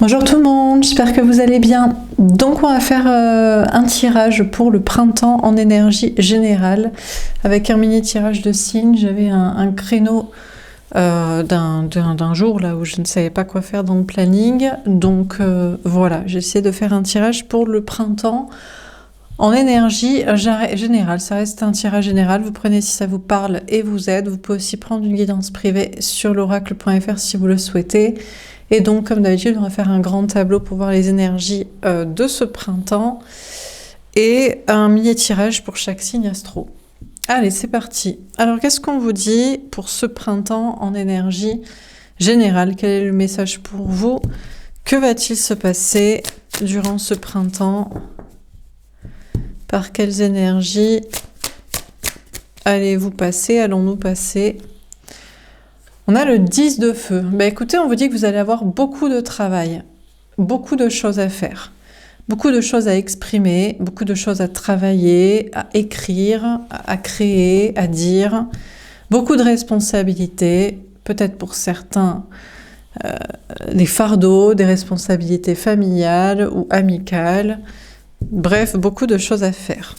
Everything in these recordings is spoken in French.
Bonjour tout le monde, j'espère que vous allez bien. Donc on va faire un tirage pour le printemps en énergie générale avec un mini tirage de signes. J'avais un créneau d'un jour là où je ne savais pas quoi faire dans le planning. Donc voilà, j'ai essayé de faire un tirage pour le printemps en énergie générale. Ça reste un tirage général, vous prenez si ça vous parle et vous aide. Vous pouvez aussi prendre une guidance privée sur l'oracle.fr si vous le souhaitez. Et donc, comme d'habitude, on va faire un grand tableau pour voir les énergies de ce printemps et un mini tirage pour chaque signe astro. Allez, c'est parti. Alors, qu'est-ce qu'on vous dit pour ce printemps en énergie générale? Quel est le message pour vous? Que va-t-il se passer durant ce printemps? Par quelles énergies allez-vous passer? Allons-nous passer? On a le 10 de feu. Écoutez, on vous dit que vous allez avoir beaucoup de travail, beaucoup de choses à faire, beaucoup de choses à exprimer, beaucoup de choses à travailler, à écrire, à créer, à dire, beaucoup de responsabilités, peut-être pour certains des fardeaux, des responsabilités familiales ou amicales, bref, beaucoup de choses à faire.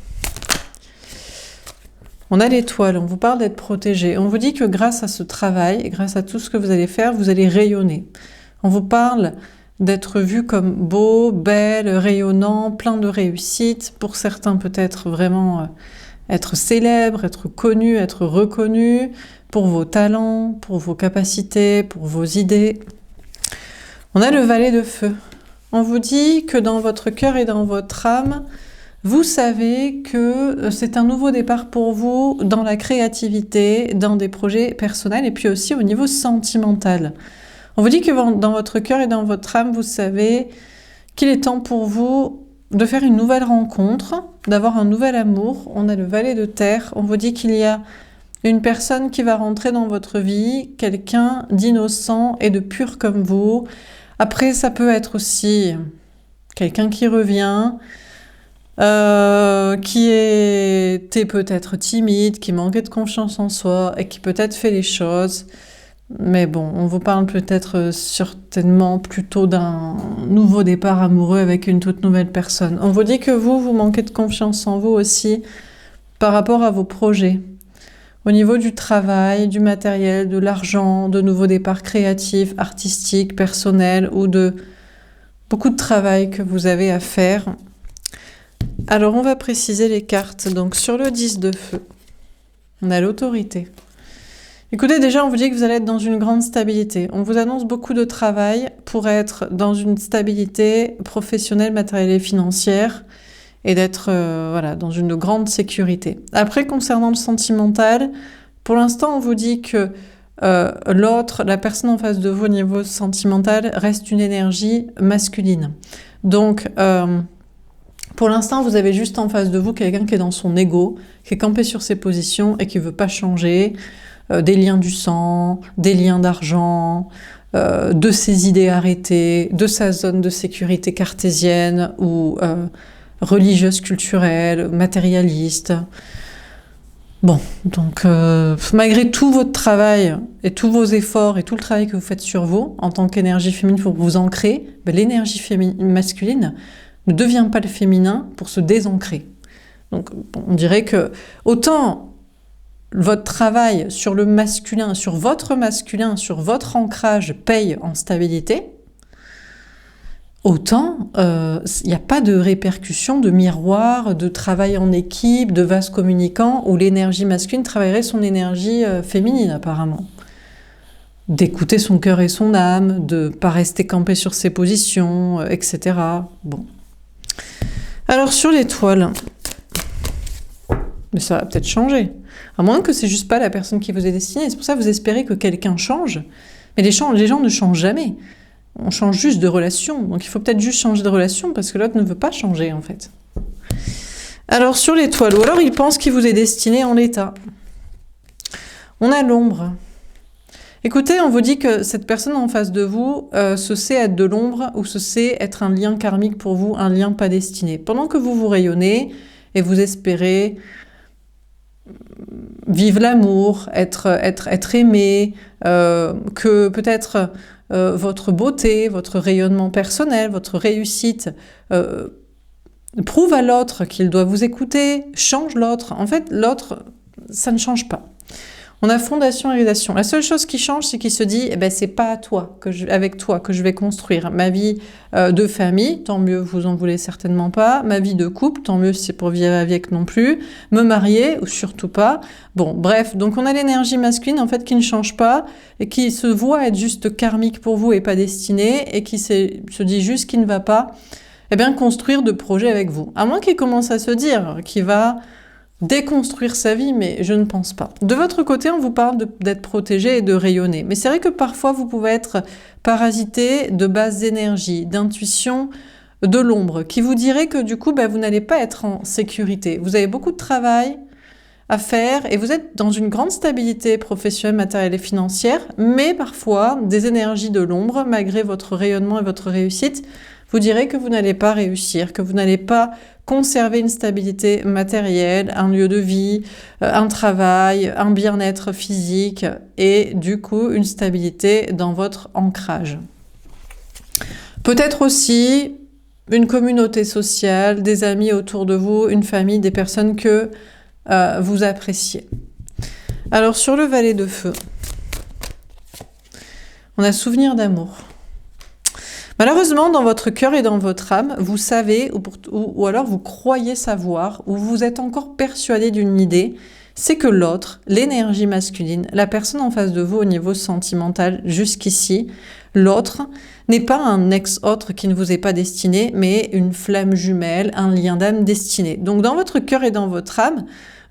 On a l'étoile, on vous parle d'être protégé. On vous dit que grâce à ce travail et grâce à tout ce que vous allez faire, vous allez rayonner. On vous parle d'être vu comme beau, belle, rayonnant, plein de réussite. Pour certains, peut-être vraiment être célèbre, être connu, être reconnu pour vos talents, pour vos capacités, pour vos idées. On a le valet de feu. On vous dit que dans votre cœur et dans votre âme, vous savez que c'est un nouveau départ pour vous dans la créativité, dans des projets personnels et puis aussi au niveau sentimental. On vous dit que dans votre cœur et dans votre âme, vous savez qu'il est temps pour vous de faire une nouvelle rencontre, d'avoir un nouvel amour. On a le valet de terre. On vous dit qu'il y a une personne qui va rentrer dans votre vie, quelqu'un d'innocent et de pur comme vous. Après, ça peut être aussi quelqu'un qui revient, qui était peut-être timide, qui manquait de confiance en soi et qui peut-être fait les choses. Mais bon, on vous parle peut-être certainement plutôt d'un nouveau départ amoureux avec une toute nouvelle personne. On vous dit que vous manquez de confiance en vous aussi par rapport à vos projets. Au niveau du travail, du matériel, de l'argent, de nouveaux départs créatifs, artistiques, personnels ou de beaucoup de travail que vous avez à faire. Alors, on va préciser les cartes. Donc, sur le 10 de feu, on a l'autorité. Écoutez, déjà, on vous dit que vous allez être dans une grande stabilité. On vous annonce beaucoup de travail pour être dans une stabilité professionnelle, matérielle et financière et d'être voilà, dans une grande sécurité. Après, concernant le sentimental, pour l'instant, on vous dit que l'autre, la personne en face de vous au niveau sentimental, reste une énergie masculine. Donc, pour l'instant, vous avez juste en face de vous quelqu'un qui est dans son ego, qui est campé sur ses positions et qui ne veut pas changer, des liens du sang, des liens d'argent, de ses idées arrêtées, de sa zone de sécurité cartésienne ou religieuse, culturelle, matérialiste. Bon, donc malgré tout votre travail et tous vos efforts et tout le travail que vous faites sur vous, en tant qu'énergie féminine pour vous ancrer, l'énergie masculine ne devient pas le féminin pour se désancrer. Donc on dirait que autant votre travail sur le masculin, sur votre ancrage paye en stabilité, autant il n'y a pas de répercussion, de miroir, de travail en équipe, de vase communicant où l'énergie masculine travaillerait son énergie féminine apparemment. D'écouter son cœur et son âme, de ne pas rester campé sur ses positions, etc. Bon. Alors sur l'étoile, mais ça va peut-être changer. À moins que c'est juste pas la personne qui vous est destinée. C'est pour ça que vous espérez que quelqu'un change. Mais les gens ne changent jamais. On change juste de relation. Donc il faut peut-être juste changer de relation parce que l'autre ne veut pas changer en fait. Alors sur l'étoile, ou alors il pense qu'il vous est destiné en l'état. On a l'ombre. Écoutez, on vous dit que cette personne en face de vous se sait être de l'ombre ou se sait être un lien karmique pour vous, un lien pas destiné. Pendant que vous rayonnez et vous espérez vivre l'amour, être aimé, que peut-être votre beauté, votre rayonnement personnel, votre réussite, prouve à l'autre qu'il doit vous écouter, change l'autre. En fait, l'autre, ça ne change pas. On a fondation et réalisation. La seule chose qui change, c'est qu'il se dit, eh ben, c'est pas à toi avec toi que je vais construire ma vie de famille, tant mieux, vous en voulez certainement pas. Ma vie de couple, tant mieux si c'est pour vivre avec non plus. Me marier, ou surtout pas. Bon, bref, donc on a l'énergie masculine, en fait, qui ne change pas, et qui se voit être juste karmique pour vous et pas destinée, et qui se dit juste qu'il ne va pas, eh bien, construire de projets avec vous. À moins qu'il commence à se dire qu'il va déconstruire sa vie, mais je ne pense pas. De votre côté, on vous parle d'être protégé et de rayonner. Mais c'est vrai que parfois, vous pouvez être parasité de bases énergies, d'intuition de l'ombre, qui vous dirait que du coup, vous n'allez pas être en sécurité. Vous avez beaucoup de travail à faire et vous êtes dans une grande stabilité professionnelle, matérielle et financière, mais parfois, des énergies de l'ombre, malgré votre rayonnement et votre réussite, vous direz que vous n'allez pas réussir, que vous n'allez pas conserver une stabilité matérielle, un lieu de vie, un travail, un bien-être physique et du coup une stabilité dans votre ancrage. Peut-être aussi une communauté sociale, des amis autour de vous, une famille, des personnes que vous appréciez. Alors sur le valet de feu, on a souvenir d'amour. Malheureusement, dans votre cœur et dans votre âme, vous savez, ou alors vous croyez savoir, ou vous êtes encore persuadé d'une idée, c'est que l'autre, l'énergie masculine, la personne en face de vous au niveau sentimental jusqu'ici, l'autre n'est pas un ex-autre qui ne vous est pas destiné, mais une flamme jumelle, un lien d'âme destiné. Donc dans votre cœur et dans votre âme,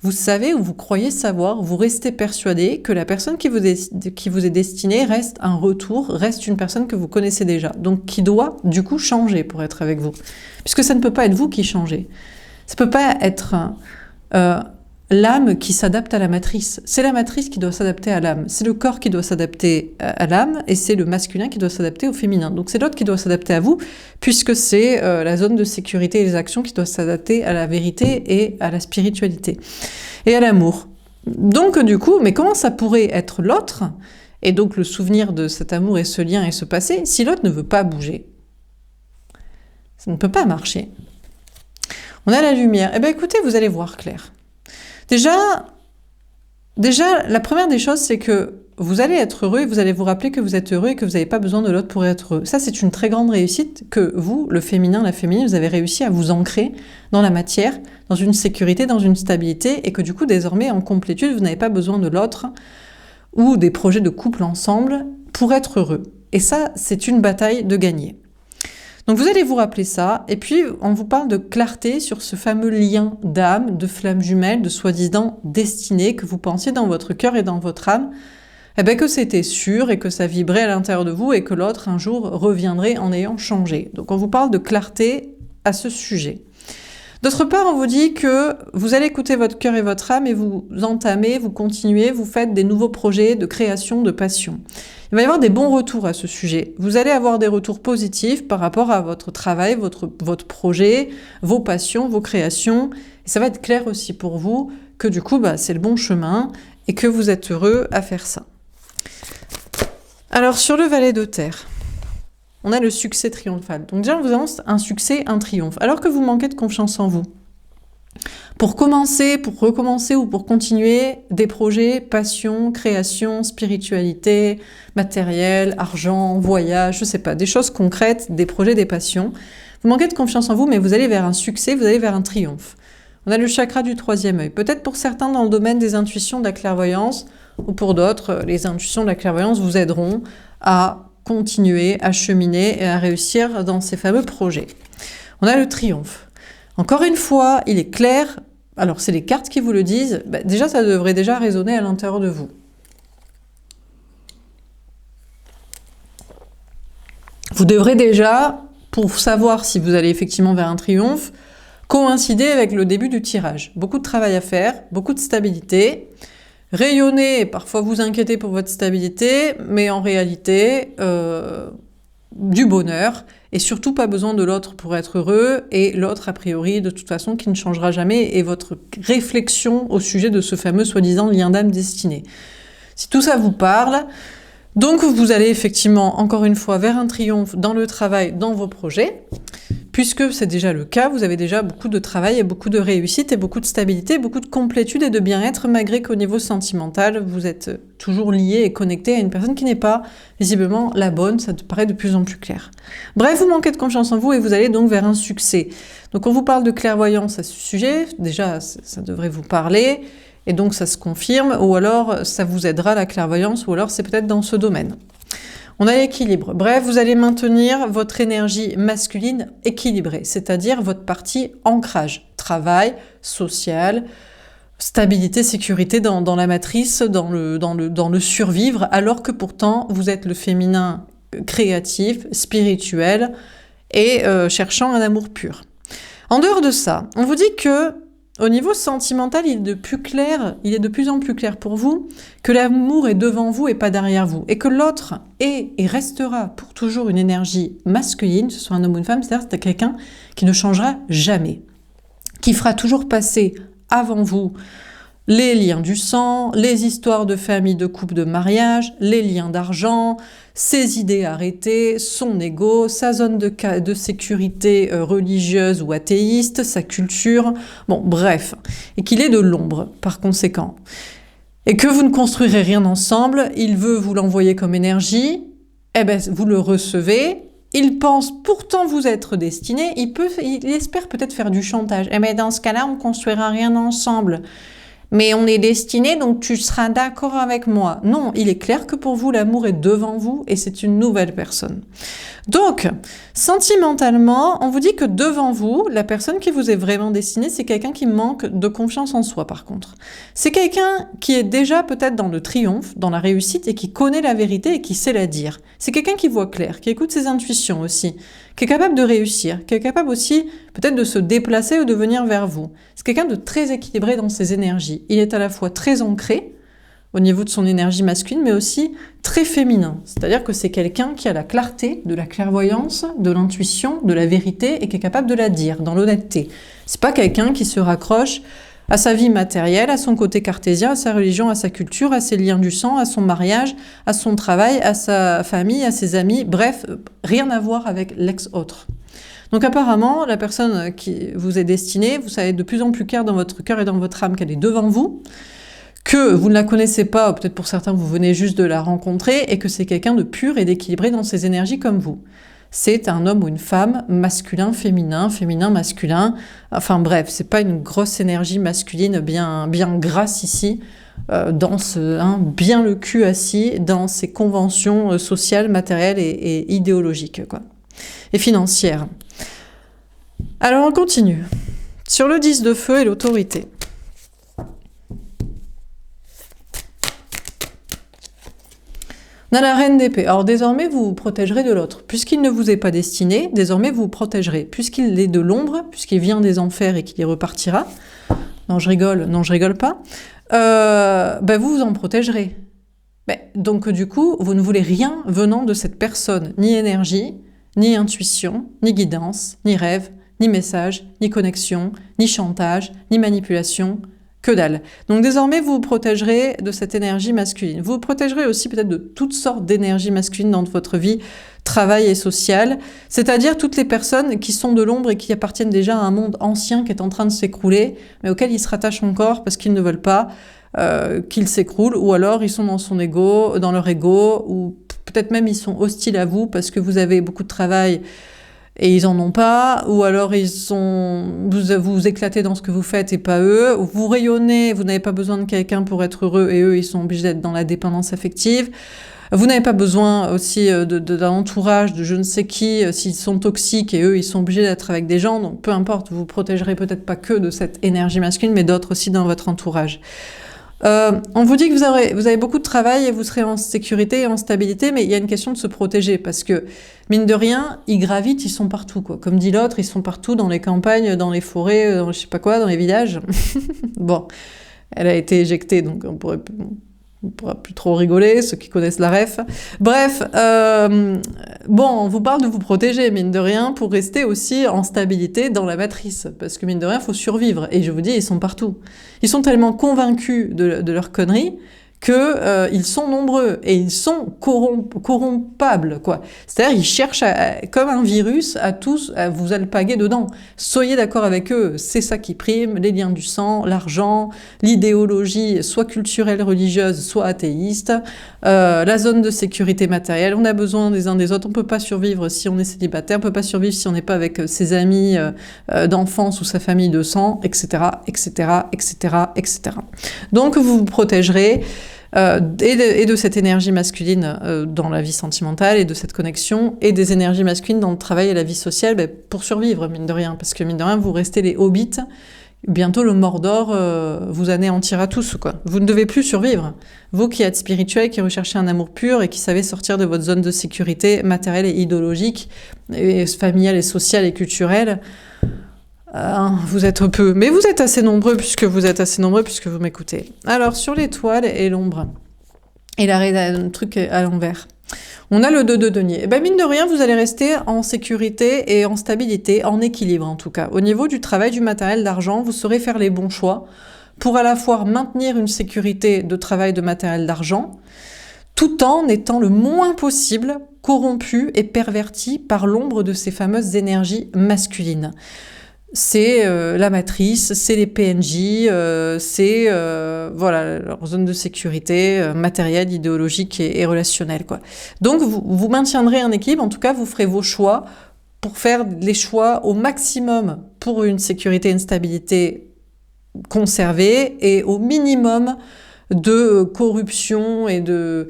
vous savez ou vous croyez savoir, vous restez persuadé que la personne qui vous est destinée reste un retour, reste une personne que vous connaissez déjà, donc qui doit du coup changer pour être avec vous. Puisque ça ne peut pas être vous qui changez. Ça ne peut pas être l'âme qui s'adapte à la matrice. C'est la matrice qui doit s'adapter à l'âme. C'est le corps qui doit s'adapter à l'âme et c'est le masculin qui doit s'adapter au féminin. Donc c'est l'autre qui doit s'adapter à vous puisque c'est la zone de sécurité et les actions qui doivent s'adapter à la vérité et à la spiritualité et à l'amour. Donc du coup, mais comment ça pourrait être l'autre et donc le souvenir de cet amour et ce lien et ce passé si l'autre ne veut pas bouger? Ça ne peut pas marcher. On a la lumière. Eh bien écoutez, vous allez voir clair. Déjà, la première des choses, c'est que vous allez être heureux et vous allez vous rappeler que vous êtes heureux et que vous n'avez pas besoin de l'autre pour être heureux. Ça, c'est une très grande réussite que vous, le féminin, la féminine, vous avez réussi à vous ancrer dans la matière, dans une sécurité, dans une stabilité et que du coup, désormais, en complétude, vous n'avez pas besoin de l'autre ou des projets de couple ensemble pour être heureux. Et ça, c'est une bataille de gagner. Donc vous allez vous rappeler ça, et puis on vous parle de clarté sur ce fameux lien d'âme, de flamme jumelle, de soi-disant destinée que vous pensiez dans votre cœur et dans votre âme, eh bien que c'était sûr et que ça vibrait à l'intérieur de vous et que l'autre un jour reviendrait en ayant changé. Donc on vous parle de clarté à ce sujet. D'autre part, on vous dit que vous allez écouter votre cœur et votre âme et vous entamez, vous continuez, vous faites des nouveaux projets de création, de passion. Il va y avoir des bons retours à ce sujet. Vous allez avoir des retours positifs par rapport à votre travail, votre projet, vos passions, vos créations. Et ça va être clair aussi pour vous que du coup, c'est le bon chemin et que vous êtes heureux à faire ça. Alors, sur le valet de terre, on a le succès triomphal. Donc déjà, on vous annonce un succès, un triomphe. Alors que vous manquez de confiance en vous. Pour commencer, pour recommencer ou pour continuer des projets, passion, création, spiritualité, matériel, argent, voyage, je sais pas, des choses concrètes, des projets, des passions. Vous manquez de confiance en vous, mais vous allez vers un succès, vous allez vers un triomphe. On a le chakra du troisième œil. Peut-être pour certains dans le domaine des intuitions, de la clairvoyance, ou pour d'autres, les intuitions de la clairvoyance vous aideront à continuer, à cheminer et à réussir dans ces fameux projets. On a le triomphe. Encore une fois, il est clair, alors c'est les cartes qui vous le disent, déjà ça devrait déjà résonner à l'intérieur de vous. Vous devrez déjà, pour savoir si vous allez effectivement vers un triomphe, coïncider avec le début du tirage. Beaucoup de travail à faire, beaucoup de stabilité, rayonner, parfois vous inquiétez pour votre stabilité, mais en réalité, du bonheur, et surtout pas besoin de l'autre pour être heureux, et l'autre a priori de toute façon qui ne changera jamais, et votre réflexion au sujet de ce fameux soi-disant lien d'âme destiné. Si tout ça vous parle, Donc vous allez effectivement, encore une fois, vers un triomphe dans le travail, dans vos projets, puisque c'est déjà le cas, vous avez déjà beaucoup de travail et beaucoup de réussite et beaucoup de stabilité, beaucoup de complétude et de bien-être, malgré qu'au niveau sentimental, vous êtes toujours lié et connecté à une personne qui n'est pas visiblement la bonne, ça te paraît de plus en plus clair. Bref, vous manquez de confiance en vous et vous allez donc vers un succès. Donc on vous parle de clairvoyance à ce sujet, déjà ça devrait vous parler, et donc ça se confirme, ou alors ça vous aidera la clairvoyance, ou alors c'est peut-être dans ce domaine. On a l'équilibre. Bref, vous allez maintenir votre énergie masculine équilibrée, c'est-à-dire votre partie ancrage, travail, social, stabilité, sécurité dans la matrice, dans le survivre, alors que pourtant vous êtes le féminin créatif, spirituel et cherchant un amour pur. En dehors de ça, on vous dit que au niveau sentimental, il est de plus en plus clair pour vous que l'amour est devant vous et pas derrière vous, et que l'autre est et restera pour toujours une énergie masculine, que ce soit un homme ou une femme, c'est-à-dire c'est quelqu'un qui ne changera jamais, qui fera toujours passer avant vous les liens du sang, les histoires de famille, de couple, de mariage, les liens d'argent, ses idées arrêtées, son ego, sa zone de sécurité religieuse ou athéiste, sa culture, bon bref, et qu'il est de l'ombre par conséquent. Et que vous ne construirez rien ensemble, il veut vous l'envoyer comme énergie, eh ben vous le recevez, il pense pourtant vous être destiné, il espère peut-être faire du chantage, eh ben dans ce cas-là on ne construira rien ensemble. Mais on est destiné, donc tu seras d'accord avec moi. Non, il est clair que pour vous, l'amour est devant vous et c'est une nouvelle personne. Donc, sentimentalement, on vous dit que devant vous, la personne qui vous est vraiment destinée, c'est quelqu'un qui manque de confiance en soi, par contre. C'est quelqu'un qui est déjà peut-être dans le triomphe, dans la réussite et qui connaît la vérité et qui sait la dire. C'est quelqu'un qui voit clair, qui écoute ses intuitions aussi, qui est capable de réussir, qui est capable aussi peut-être de se déplacer ou de venir vers vous. C'est quelqu'un de très équilibré dans ses énergies. Il est à la fois très ancré au niveau de son énergie masculine, mais aussi très féminin. C'est-à-dire que c'est quelqu'un qui a la clarté, de la clairvoyance, de l'intuition, de la vérité et qui est capable de la dire, dans l'honnêteté. C'est pas quelqu'un qui se raccroche à sa vie matérielle, à son côté cartésien, à sa religion, à sa culture, à ses liens du sang, à son mariage, à son travail, à sa famille, à ses amis, bref, rien à voir avec l'ex-autre. Donc apparemment, la personne qui vous est destinée, vous savez de plus en plus clair dans votre cœur et dans votre âme qu'elle est devant vous, que vous ne la connaissez pas, ou peut-être pour certains vous venez juste de la rencontrer, et que c'est quelqu'un de pur et d'équilibré dans ses énergies comme vous. C'est un homme ou une femme, masculin, féminin, féminin, masculin, enfin bref, c'est pas une grosse énergie masculine bien grasse ici, bien le cul assis dans ces conventions sociales, matérielles et idéologiques, quoi, et financières. Alors on continue. Sur le 10 de feu et l'autorité. On a la reine d'épée. Alors désormais, vous vous protégerez de l'autre. Puisqu'il ne vous est pas destiné, désormais vous vous protégerez. Puisqu'il est de l'ombre, puisqu'il vient des enfers et qu'il y repartira, non je rigole pas, vous vous en protégerez. Donc du coup, vous ne voulez rien venant de cette personne, ni énergie, ni intuition, ni guidance, ni rêve, ni message, ni connexion, ni chantage, ni manipulation, que dalle. Donc désormais, vous vous protégerez de cette énergie masculine. Vous vous protégerez aussi peut-être de toutes sortes d'énergies masculines dans votre vie, travail et sociale, c'est-à-dire toutes les personnes qui sont de l'ombre et qui appartiennent déjà à un monde ancien qui est en train de s'écrouler, mais auquel ils se rattachent encore parce qu'ils ne veulent pas qu'il s'écroule, ou alors ils sont dans leur ego, ou peut-être même ils sont hostiles à vous parce que vous avez beaucoup de travail et ils en ont pas, ou alors vous éclatez dans ce que vous faites et pas eux, ou vous rayonnez, vous n'avez pas besoin de quelqu'un pour être heureux et eux ils sont obligés d'être dans la dépendance affective. Vous n'avez pas besoin aussi d'un entourage de je ne sais qui, s'ils sont toxiques et eux ils sont obligés d'être avec des gens, donc peu importe, vous vous protégerez peut-être pas que de cette énergie masculine, mais d'autres aussi dans votre entourage. On vous dit que vous avez beaucoup de travail et vous serez en sécurité et en stabilité, mais il y a une question de se protéger parce que, mine de rien, ils gravitent, ils sont partout, quoi. Comme dit l'autre, ils sont partout dans les campagnes, dans les forêts, dans je sais pas quoi, dans les villages. Bon, elle a été éjectée, donc on pourra plus trop rigoler, ceux qui connaissent la ref. Bref, on vous parle de vous protéger, mine de rien, pour rester aussi en stabilité dans la matrice. Parce que mine de rien, il faut survivre. Et je vous dis, ils sont partout. Ils sont tellement convaincus de leur connerie qu'ils sont nombreux et ils sont corrompables, quoi. C'est-à-dire ils cherchent, comme un virus, à tous à vous alpaguer dedans. Soyez d'accord avec eux, c'est ça qui prime, les liens du sang, l'argent, l'idéologie, soit culturelle, religieuse, soit athéiste, la zone de sécurité matérielle. On a besoin des uns des autres, on peut pas survivre si on est célibataire, on peut pas survivre si on n'est pas avec ses amis d'enfance ou sa famille de sang, etc., etc., etc., etc. Donc vous vous protégerez et de cette énergie masculine dans la vie sentimentale et de cette connexion et des énergies masculines dans le travail et la vie sociale pour survivre, mine de rien, parce que mine de rien, vous restez les hobbits, bientôt le Mordor vous anéantira tous, quoi. Vous ne devez plus survivre. Vous qui êtes spirituel, qui recherchez un amour pur et qui savez sortir de votre zone de sécurité matérielle et idéologique, et familiale et sociale et culturelle, vous êtes peu, mais vous êtes assez nombreux puisque vous m'écoutez. Alors, sur l'étoile et l'ombre, et le truc à l'envers, on a le 2 de denier. Et ben, mine de rien, vous allez rester en sécurité et en stabilité, en équilibre en tout cas. Au niveau du travail, du matériel, d'argent, vous saurez faire les bons choix pour à la fois maintenir une sécurité de travail, de matériel, d'argent, tout en étant le moins possible corrompu et perverti par l'ombre de ces fameuses énergies masculines. C'est la matrice, c'est les PNJ, c'est voilà, leur zone de sécurité matérielle, idéologique et relationnelle, quoi. Donc vous maintiendrez un équilibre, en tout cas vous ferez vos choix pour faire les choix au maximum pour une sécurité et une stabilité conservée et au minimum de corruption et de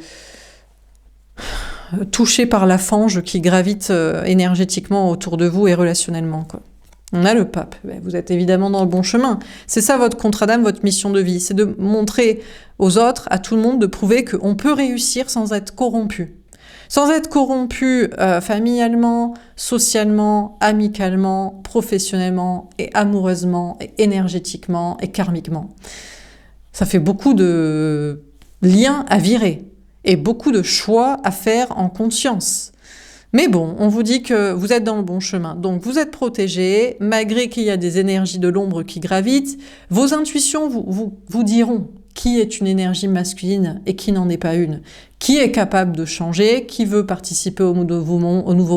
touché par la fange qui gravite énergétiquement autour de vous et relationnellement, quoi. On a le pape. Vous êtes évidemment dans le bon chemin. C'est ça votre contrat d'âme, votre mission de vie. C'est de montrer aux autres, à tout le monde, de prouver qu'on peut réussir sans être corrompu. Sans être corrompu familialement, socialement, amicalement, professionnellement et amoureusement et énergétiquement et karmiquement. Ça fait beaucoup de liens à virer et beaucoup de choix à faire en conscience. Mais bon, on vous dit que vous êtes dans le bon chemin. Donc vous êtes protégé, malgré qu'il y a des énergies de l'ombre qui gravitent. Vos intuitions vous diront qui est une énergie masculine et qui n'en est pas une. Qui est capable de changer, qui veut participer au nouveau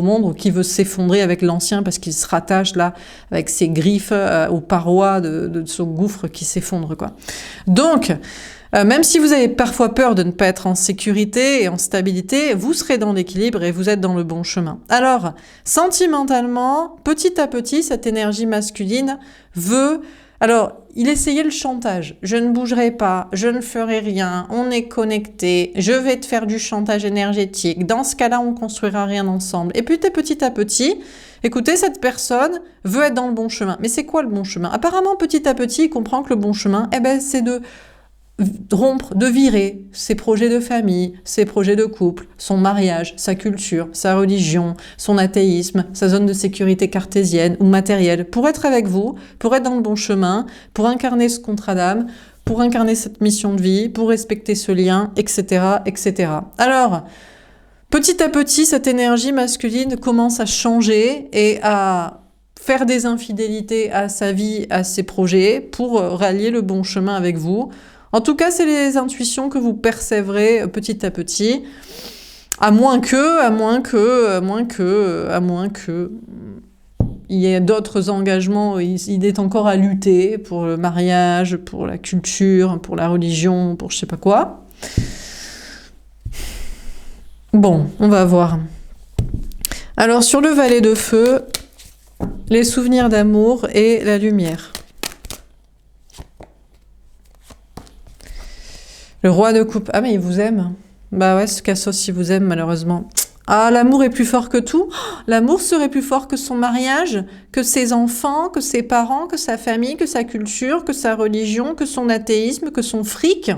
monde, ou qui veut s'effondrer avec l'ancien parce qu'il se rattache là avec ses griffes aux parois de ce gouffre qui s'effondre, quoi. Donc, même si vous avez parfois peur de ne pas être en sécurité et en stabilité, vous serez dans l'équilibre et vous êtes dans le bon chemin. Alors, sentimentalement, petit à petit, cette énergie masculine veut... Alors, il essayait le chantage. Je ne bougerai pas, je ne ferai rien, on est connecté, je vais te faire du chantage énergétique. Dans ce cas-là, on construira rien ensemble. Et puis, petit à petit, écoutez, cette personne veut être dans le bon chemin. Mais c'est quoi le bon chemin? Apparemment, petit à petit, il comprend que le bon chemin, c'est de rompre, de virer ses projets de famille, ses projets de couple, son mariage, sa culture, sa religion, son athéisme, sa zone de sécurité cartésienne ou matérielle, pour être avec vous, pour être dans le bon chemin, pour incarner ce contrat d'âme, pour incarner cette mission de vie, pour respecter ce lien, etc., etc. Alors, petit à petit, cette énergie masculine commence à changer et à faire des infidélités à sa vie, à ses projets, pour rallier le bon chemin avec vous. En tout cas, c'est les intuitions que vous percévrez petit à petit, à moins que il y ait d'autres engagements, il est encore à lutter pour le mariage, pour la culture, pour la religion, pour je sais pas quoi. Bon, on va voir. Alors, sur le valet de feu, les souvenirs d'amour et la lumière. Le roi de coupe. Ah, mais il vous aime. Bah ouais, ce Cassos, il vous aime, malheureusement. Ah, l'amour est plus fort que tout. L'amour serait plus fort que son mariage, que ses enfants, que ses parents, que sa famille, que sa culture, que sa religion, que son athéisme, que son fric,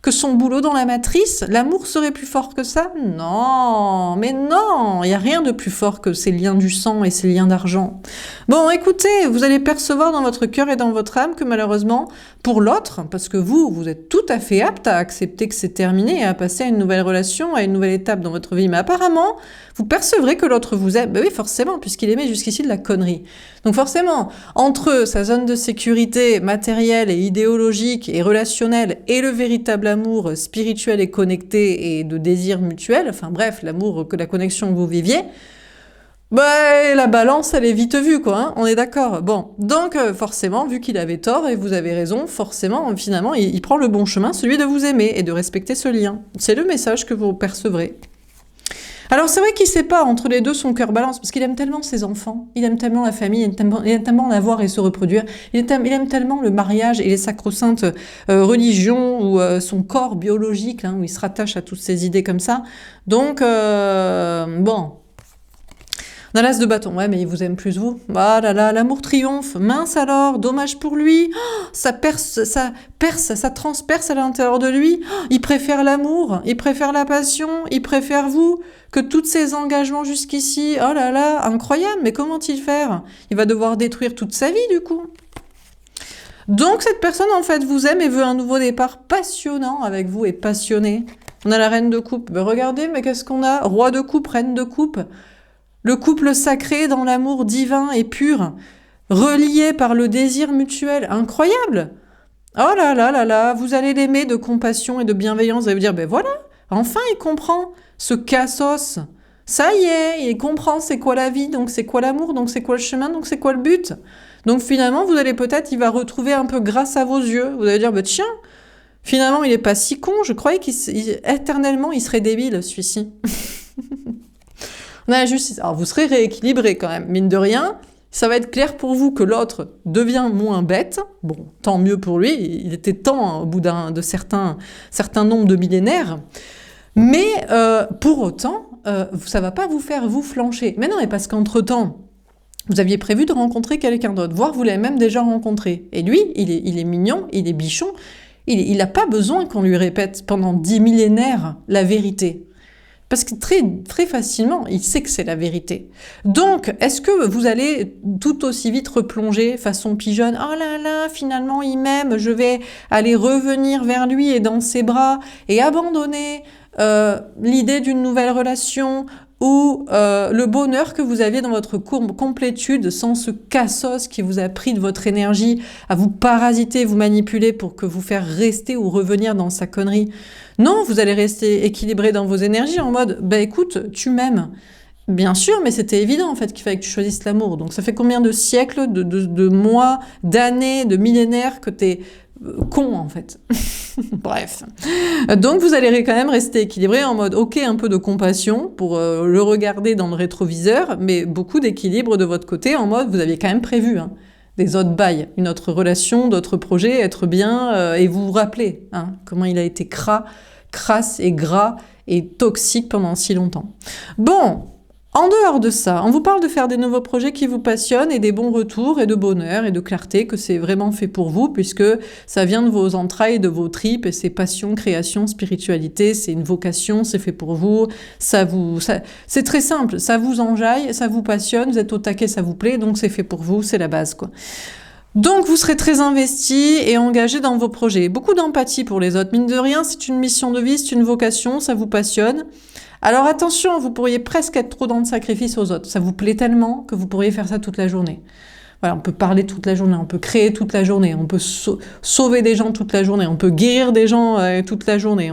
que son boulot dans la matrice. L'amour serait plus fort que ça? Non, mais non, il n'y a rien de plus fort que ces liens du sang et ces liens d'argent. Bon, écoutez, vous allez percevoir dans votre cœur et dans votre âme que malheureusement, pour l'autre, parce que vous êtes tout à fait apte à accepter que c'est terminé et à passer à une nouvelle relation, à une nouvelle étape dans votre vie, mais apparemment, vous percevrez que l'autre vous aime. Ben oui, forcément, puisqu'il aimait jusqu'ici de la connerie. Donc forcément, entre sa zone de sécurité matérielle et idéologique et relationnelle et le véritable l'amour spirituel et connecté et de désir mutuel, enfin bref, l'amour, que la connexion que vous viviez, bah, la balance, elle est vite vue, quoi, hein, on est d'accord. Bon, donc forcément, vu qu'il avait tort et vous avez raison, forcément, finalement, il prend le bon chemin, celui de vous aimer et de respecter ce lien. C'est le message que vous percevrez. Alors c'est vrai qu'il sait pas, entre les deux, son cœur balance, parce qu'il aime tellement ses enfants, il aime tellement la famille, il aime tellement avoir et se reproduire, il aime tellement le mariage et les sacro-saintes religions, ou son corps biologique, hein, où il se rattache à toutes ces idées comme ça. Donc, bon... On a l'as de bâton, ouais, mais il vous aime plus vous. Ah là là, l'amour triomphe. Mince alors, dommage pour lui. Oh, ça transperce à l'intérieur de lui. Oh, il préfère l'amour, il préfère la passion, il préfère vous que tous ces engagements jusqu'ici. Oh là là, incroyable, mais comment il faire? Il va devoir détruire toute sa vie du coup. Donc cette personne en fait vous aime et veut un nouveau départ passionnant avec vous et passionné. On a la reine de coupe. Ben regardez, mais qu'est-ce qu'on a? Roi de coupe, reine de coupe. Le couple sacré dans l'amour divin et pur, relié par le désir mutuel. Incroyable! Oh là là là là, vous allez l'aimer de compassion et de bienveillance. Vous allez vous dire, ben voilà, enfin il comprend ce cassos. Ça y est, il comprend c'est quoi la vie, donc c'est quoi l'amour, donc c'est quoi le chemin, donc c'est quoi le but. Donc finalement, vous allez peut-être, il va retrouver un peu grâce à vos yeux. Vous allez dire, ben tiens, finalement il est pas si con, je croyais éternellement il serait débile celui-ci. On a la justice. Alors vous serez rééquilibré quand même, mine de rien, ça va être clair pour vous que l'autre devient moins bête. Bon, tant mieux pour lui, il était temps hein, au bout de certains nombres de millénaires. Mais pour autant, ça va pas vous faire vous flancher. Mais non, mais parce qu'entre-temps, vous aviez prévu de rencontrer quelqu'un d'autre, voire vous l'avez même déjà rencontré. Et lui, il est mignon, il est bichon, il n'a pas besoin qu'on lui répète pendant 10 millénaires la vérité. Parce que très facilement, il sait que c'est la vérité. Donc, est-ce que vous allez tout aussi vite replonger façon pigeonne? Oh là là, finalement, il m'aime, je vais aller revenir vers lui et dans ses bras et abandonner l'idée d'une nouvelle relation ou le bonheur que vous aviez dans votre complétude sans ce cassos qui vous a pris de votre énergie à vous parasiter, vous manipuler pour que vous faire rester ou revenir dans sa connerie. Non, vous allez rester équilibré dans vos énergies en mode, bah écoute, tu m'aimes. Bien sûr, mais c'était évident en fait qu'il fallait que tu choisisses l'amour. Donc ça fait combien de siècles, de mois, d'années, de millénaires que t'es con en fait. Bref. Donc vous allez quand même rester équilibré en mode, ok, un peu de compassion pour le regarder dans le rétroviseur, mais beaucoup d'équilibre de votre côté en mode, vous aviez quand même prévu hein, des autres bails, une autre relation, d'autres projets, être bien, et vous vous rappelez hein, comment il a été crasse et gras et toxique pendant si longtemps. Bon, en dehors de ça, on vous parle de faire des nouveaux projets qui vous passionnent et des bons retours et de bonheur et de clarté, que c'est vraiment fait pour vous puisque ça vient de vos entrailles, de vos tripes et c'est passion, création, spiritualité, c'est une vocation, c'est fait pour vous, c'est très simple, ça vous enjaille, ça vous passionne, vous êtes au taquet, ça vous plaît, donc c'est fait pour vous, c'est la base quoi. Donc vous serez très investi et engagé dans vos projets. Beaucoup d'empathie pour les autres. Mine de rien, c'est une mission de vie, c'est une vocation, ça vous passionne. Alors attention, vous pourriez presque être trop dans le sacrifice aux autres. Ça vous plaît tellement que vous pourriez faire ça toute la journée. Voilà, on peut parler toute la journée, on peut créer toute la journée, on peut sauver des gens toute la journée, on peut guérir des gens toute la journée,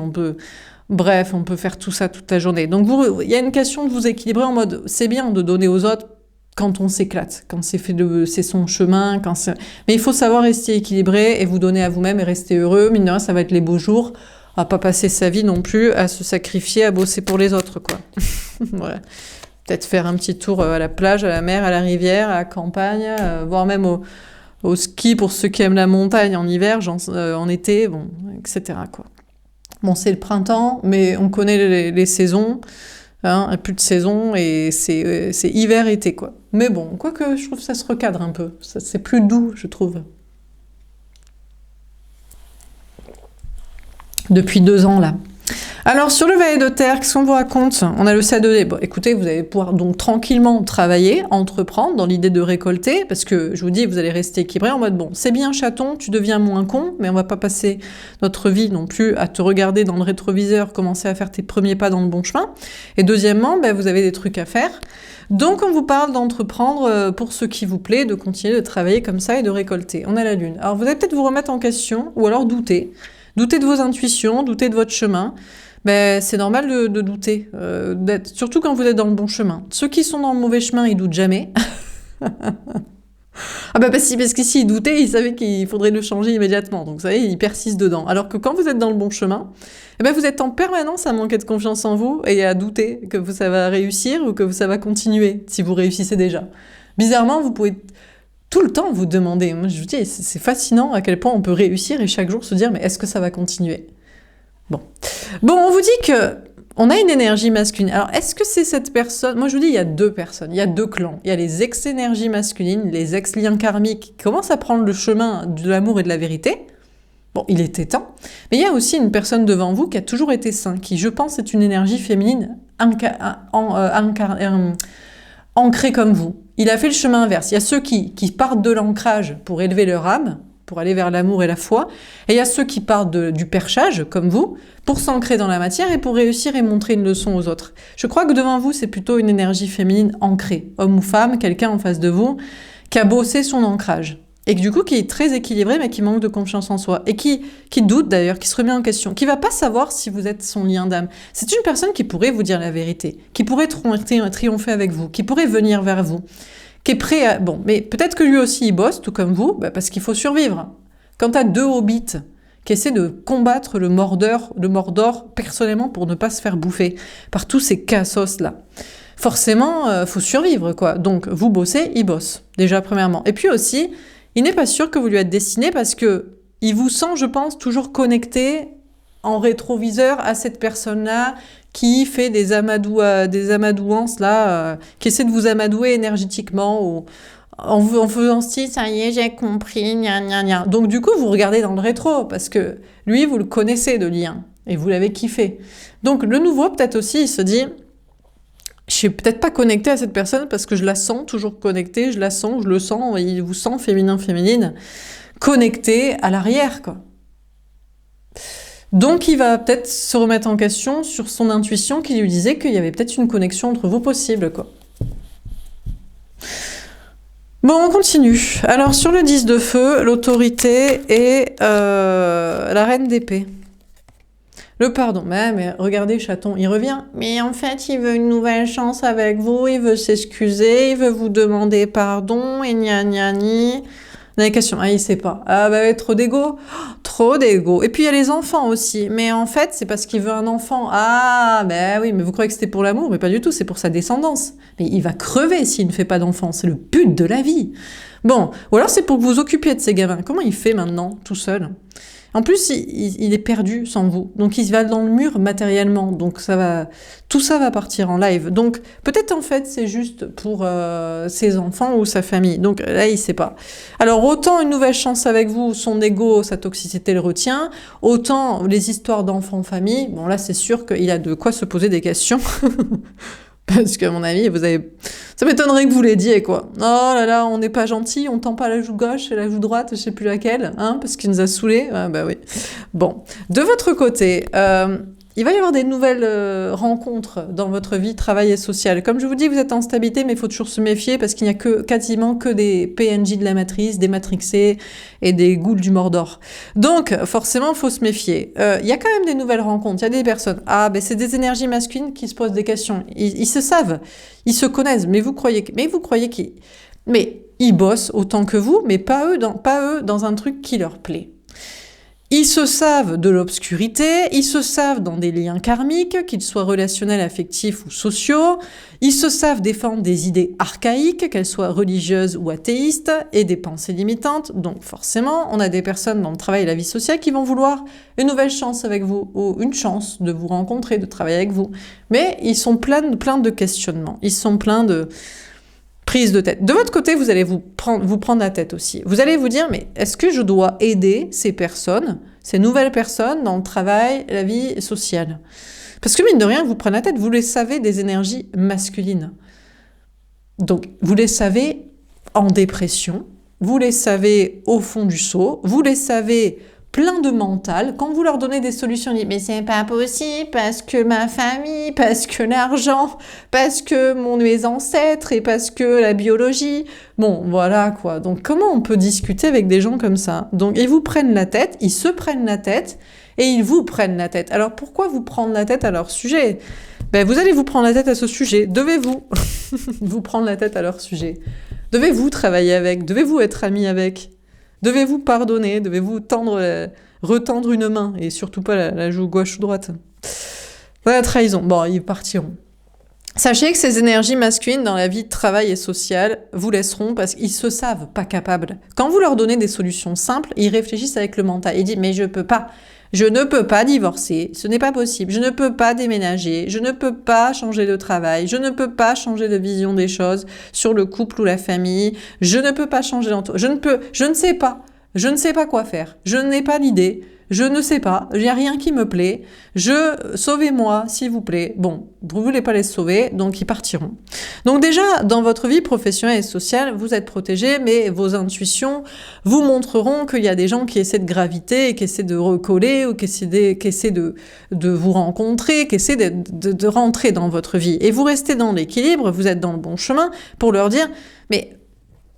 Bref, on peut faire tout ça toute la journée. Donc il y a une question de vous équilibrer en mode, c'est bien de donner aux autres, quand on s'éclate, quand c'est son chemin, mais il faut savoir rester équilibré et vous donner à vous-même et rester heureux. Mine de rien, ça va être les beaux jours. On va pas passer sa vie non plus à se sacrifier, à bosser pour les autres, quoi. Voilà. Peut-être faire un petit tour à la plage, à la mer, à la rivière, à la campagne, voire même au ski pour ceux qui aiment la montagne en hiver, en été, bon, etc., quoi. Bon, c'est le printemps, mais on connaît les saisons. Hein, plus de saison et c'est hiver-été quoi. Mais bon, quoique je trouve que ça se recadre un peu, c'est plus doux je trouve. Depuis 2 ans là. Alors sur le valet de terre, qu'est-ce qu'on vous raconte? On a le 7 de dés. Bon, écoutez, vous allez pouvoir donc tranquillement travailler, entreprendre dans l'idée de récolter, parce que je vous dis, vous allez rester équilibré en mode, bon, c'est bien chaton, tu deviens moins con, mais on va pas passer notre vie non plus à te regarder dans le rétroviseur, commencer à faire tes premiers pas dans le bon chemin. Et deuxièmement, ben, vous avez des trucs à faire. Donc on vous parle d'entreprendre pour ce qui vous plaît, de continuer de travailler comme ça et de récolter. On a la lune. Alors vous allez peut-être vous remettre en question, ou alors douter Doutez de vos intuitions, doutez de votre chemin. Ben, c'est normal de douter, surtout quand vous êtes dans le bon chemin. Ceux qui sont dans le mauvais chemin, ils doutent jamais. Ah bah parce qu'ici, ils doutaient, ils savaient qu'il faudrait le changer immédiatement. Donc, vous savez, ils persistent dedans. Alors que quand vous êtes dans le bon chemin, eh ben, vous êtes en permanence à manquer de confiance en vous et à douter que ça va réussir ou que ça va continuer, si vous réussissez déjà. Bizarrement, vous pouvez tout le temps vous demander. Moi, je vous dis, c'est fascinant à quel point on peut réussir et chaque jour se dire, mais est-ce que ça va continuer? Bon, on vous dit que on a une énergie masculine. Alors, est-ce que c'est cette personne? Moi, je vous dis, il y a deux personnes, il y a deux clans. Il y a les ex-énergies masculines, les ex-liens karmiques qui commencent à prendre le chemin de l'amour et de la vérité. Bon, il était temps. Mais il y a aussi une personne devant vous qui a toujours été sain, qui, je pense, est une énergie féminine ancrée comme vous. Il a fait le chemin inverse. Il y a ceux qui partent de l'ancrage pour élever leur âme, pour aller vers l'amour et la foi, et il y a ceux qui partent du perchage, comme vous, pour s'ancrer dans la matière et pour réussir et montrer une leçon aux autres. Je crois que devant vous, c'est plutôt une énergie féminine ancrée, homme ou femme, quelqu'un en face de vous, qui a bossé son ancrage, et du coup qui est très équilibré, mais qui manque de confiance en soi, et qui doute d'ailleurs, qui se remet en question, qui va pas savoir si vous êtes son lien d'âme. C'est une personne qui pourrait vous dire la vérité, qui pourrait triompher avec vous, qui pourrait venir vers vous, qui est prêt à... Bon, mais peut-être que lui aussi il bosse, tout comme vous, parce qu'il faut survivre. Quand t'as deux hobbits qui essaient de combattre le Mordor personnellement pour ne pas se faire bouffer par tous ces cassos-là, forcément, faut survivre, quoi. Donc, vous bossez, il bosse, déjà premièrement. Et puis aussi, il n'est pas sûr que vous lui êtes destiné parce que il vous sent, je pense, toujours connecté en rétroviseur à cette personne-là qui fait des amadouances là, qui essaie de vous amadouer énergétiquement ou en faisant style, ça y est, j'ai compris, gna gna gna. Donc du coup, vous regardez dans le rétro parce que lui, vous le connaissez de lien et vous l'avez kiffé. Donc le nouveau, peut-être aussi, il se dit, je suis peut-être pas connecté à cette personne parce que je la sens toujours connectée, je la sens, je le sens, il vous sent féminin, féminine, connecté à l'arrière, quoi. Donc il va peut-être se remettre en question sur son intuition qui lui disait qu'il y avait peut-être une connexion entre vous possible, quoi. Bon, on continue. Alors sur le 10 de feu, l'autorité et la reine d'épée. Le pardon. Mais regardez, chaton, il revient. Mais en fait, il veut une nouvelle chance avec vous, il veut s'excuser, il veut vous demander pardon, et gna gna gni. On a des questions. Ah, il sait pas. Ah, bah, trop d'ego. Trop d'ego. Et puis, il y a les enfants aussi. Mais en fait, c'est parce qu'il veut un enfant. Ah, ben oui, mais vous croyez que c'était pour l'amour? Mais pas du tout, c'est pour sa descendance. Mais il va crever s'il ne fait pas d'enfant. C'est le but de la vie. Bon, ou alors c'est pour que vous vous occupiez de ces gamins. Comment il fait maintenant, tout seul? En plus, il est perdu sans vous. Donc, il va dans le mur matériellement. Donc, tout ça va partir en live. Donc, peut-être en fait, c'est juste pour ses enfants ou sa famille. Donc, là, il sait pas. Alors, autant une nouvelle chance avec vous, son ego, sa toxicité le retient. Autant les histoires d'enfants-famille. Bon, là, c'est sûr qu'il a de quoi se poser des questions. Parce que, à mon avis, ça m'étonnerait que vous l'aidiez, quoi. Oh là là, on n'est pas gentil, on tend pas la joue gauche et la joue droite, je sais plus laquelle, hein, parce qu'il nous a saoulés. Ah, bah oui. Bon. De votre côté, il va y avoir des nouvelles rencontres dans votre vie, travail et sociale. Comme je vous dis, vous êtes en stabilité, mais il faut toujours se méfier parce qu'il n'y a quasiment que des PNJ de la matrice, des matrixés et des ghouls du Mordor. Donc, forcément, il faut se méfier. Il y a quand même des nouvelles rencontres, il y a des personnes. Ah, ben c'est des énergies masculines qui se posent des questions. Ils se savent, ils se connaissent, mais vous croyez qu'ils... Mais ils bossent autant que vous, mais pas eux dans un truc qui leur plaît. Ils se savent de l'obscurité, ils se savent dans des liens karmiques, qu'ils soient relationnels, affectifs ou sociaux, ils se savent défendre des idées archaïques, qu'elles soient religieuses ou athéistes, et des pensées limitantes. Donc forcément, on a des personnes dans le travail et la vie sociale qui vont vouloir une nouvelle chance avec vous, ou une chance de vous rencontrer, de travailler avec vous. Mais ils sont pleins de questionnements, ils sont pleins de... prise de tête. De votre côté, vous allez vous prendre la tête aussi. Vous allez vous dire, mais est-ce que je dois aider ces personnes, ces nouvelles personnes dans le travail, la vie sociale? Parce que mine de rien, vous prenez la tête, vous les savez des énergies masculines. Donc, vous les savez en dépression, vous les savez au fond du seau, vous les savez plein de mental. Quand vous leur donnez des solutions, ils disent « mais c'est pas possible parce que ma famille, parce que l'argent, parce que mes ancêtres et parce que la biologie ». Bon, voilà quoi. Donc comment on peut discuter avec des gens comme ça? Donc ils vous prennent la tête, ils se prennent la tête et ils vous prennent la tête. Alors pourquoi vous prendre la tête à leur sujet? Ben, vous allez vous prendre la tête à ce sujet. Devez-vous vous prendre la tête à leur sujet? Devez-vous travailler avec? Devez-vous être ami avec? Devez-vous pardonner? Devez-vous retendre une main? Et surtout pas la joue gauche ou droite. La trahison. Bon, ils partiront. Sachez que ces énergies masculines dans la vie de travail et sociale vous laisseront parce qu'ils se savent pas capables. Quand vous leur donnez des solutions simples, ils réfléchissent avec le mental. Ils disent « mais je ne peux pas divorcer, ce n'est pas possible, je ne peux pas déménager, je ne peux pas changer de travail, je ne peux pas changer de vision des choses sur le couple ou la famille, je ne peux pas changer d'entourage, je ne sais pas quoi faire, je n'ai pas l'idée, je ne sais pas, il n'y a rien qui me plaît, sauvez-moi s'il vous plaît ». Bon, vous ne voulez pas les sauver, donc ils partiront. Donc déjà, dans votre vie professionnelle et sociale, vous êtes protégé, mais vos intuitions vous montreront qu'il y a des gens qui essaient de graviter, qui essaient de recoller, ou qui essaient de vous rencontrer, qui essaient de rentrer dans votre vie. Et vous restez dans l'équilibre, vous êtes dans le bon chemin pour leur dire « mais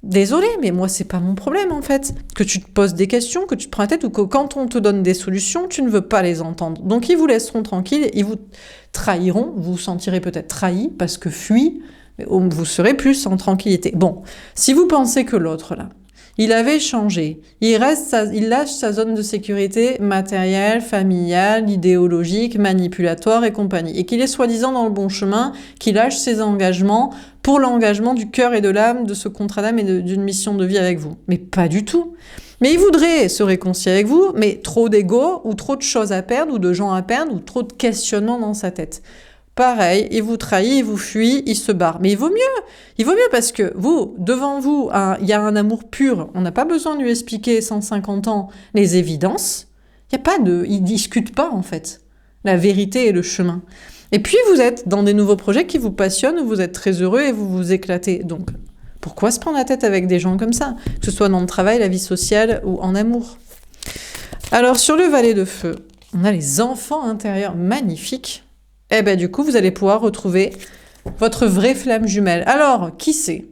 désolé, mais moi, c'est pas mon problème, en fait. » Que tu te poses des questions, que tu te prends la tête, ou que quand on te donne des solutions, tu ne veux pas les entendre. Donc, ils vous laisseront tranquille, ils vous trahiront, vous vous sentirez peut-être trahi, parce que fui, vous serez plus en tranquillité. Bon, si vous pensez que l'autre, là, il avait changé, il lâche sa zone de sécurité matérielle, familiale, idéologique, manipulatoire et compagnie, et qu'il est soi-disant dans le bon chemin, qu'il lâche ses engagements pour l'engagement du cœur et de l'âme, de ce contrat d'âme et d'une mission de vie avec vous. Mais pas du tout. Mais il voudrait se réconcilier avec vous, mais trop d'ego, ou trop de choses à perdre, ou de gens à perdre, ou trop de questionnements dans sa tête. Pareil, il vous trahit, il vous fuit, il se barre. Mais il vaut mieux parce que vous, devant vous, il y a un amour pur. On n'a pas besoin de lui expliquer 150 ans les évidences. Il discute pas en fait la vérité et le chemin. Et puis vous êtes dans des nouveaux projets qui vous passionnent, où vous êtes très heureux et vous vous éclatez. Donc pourquoi se prendre la tête avec des gens comme ça, que ce soit dans le travail, la vie sociale ou en amour? Alors sur le valet de feu, on a les enfants intérieurs magnifiques. Eh ben du coup, vous allez pouvoir retrouver votre vraie flamme jumelle. Alors, qui c'est?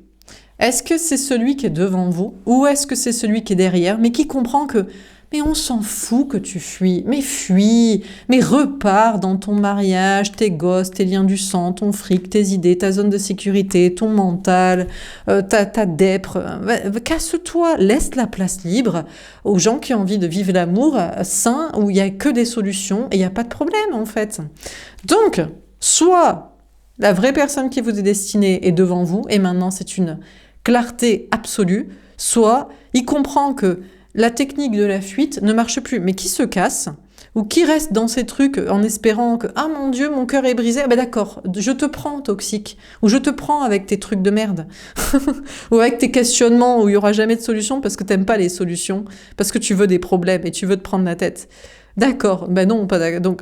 Est-ce que c'est celui qui est devant vous ou est-ce que c'est celui qui est derrière, mais qui comprend que mais on s'en fout que tu fuis, mais repars dans ton mariage, tes gosses, tes liens du sang, ton fric, tes idées, ta zone de sécurité, ton mental, ta dèpre. Casse-toi, laisse la place libre aux gens qui ont envie de vivre l'amour sain, où il n'y a que des solutions et il n'y a pas de problème en fait. Donc, soit la vraie personne qui vous est destinée est devant vous et maintenant c'est une clarté absolue, soit il comprend que la technique de la fuite ne marche plus, mais qui se casse ou qui reste dans ces trucs en espérant que « Ah mon Dieu, mon cœur est brisé, ah ben d'accord, je te prends toxique, ou je te prends avec tes trucs de merde, ou avec tes questionnements où il n'y aura jamais de solution parce que t'aimes pas les solutions, parce que tu veux des problèmes et tu veux te prendre la tête. » D'accord, ben non, pas d'accord. Donc,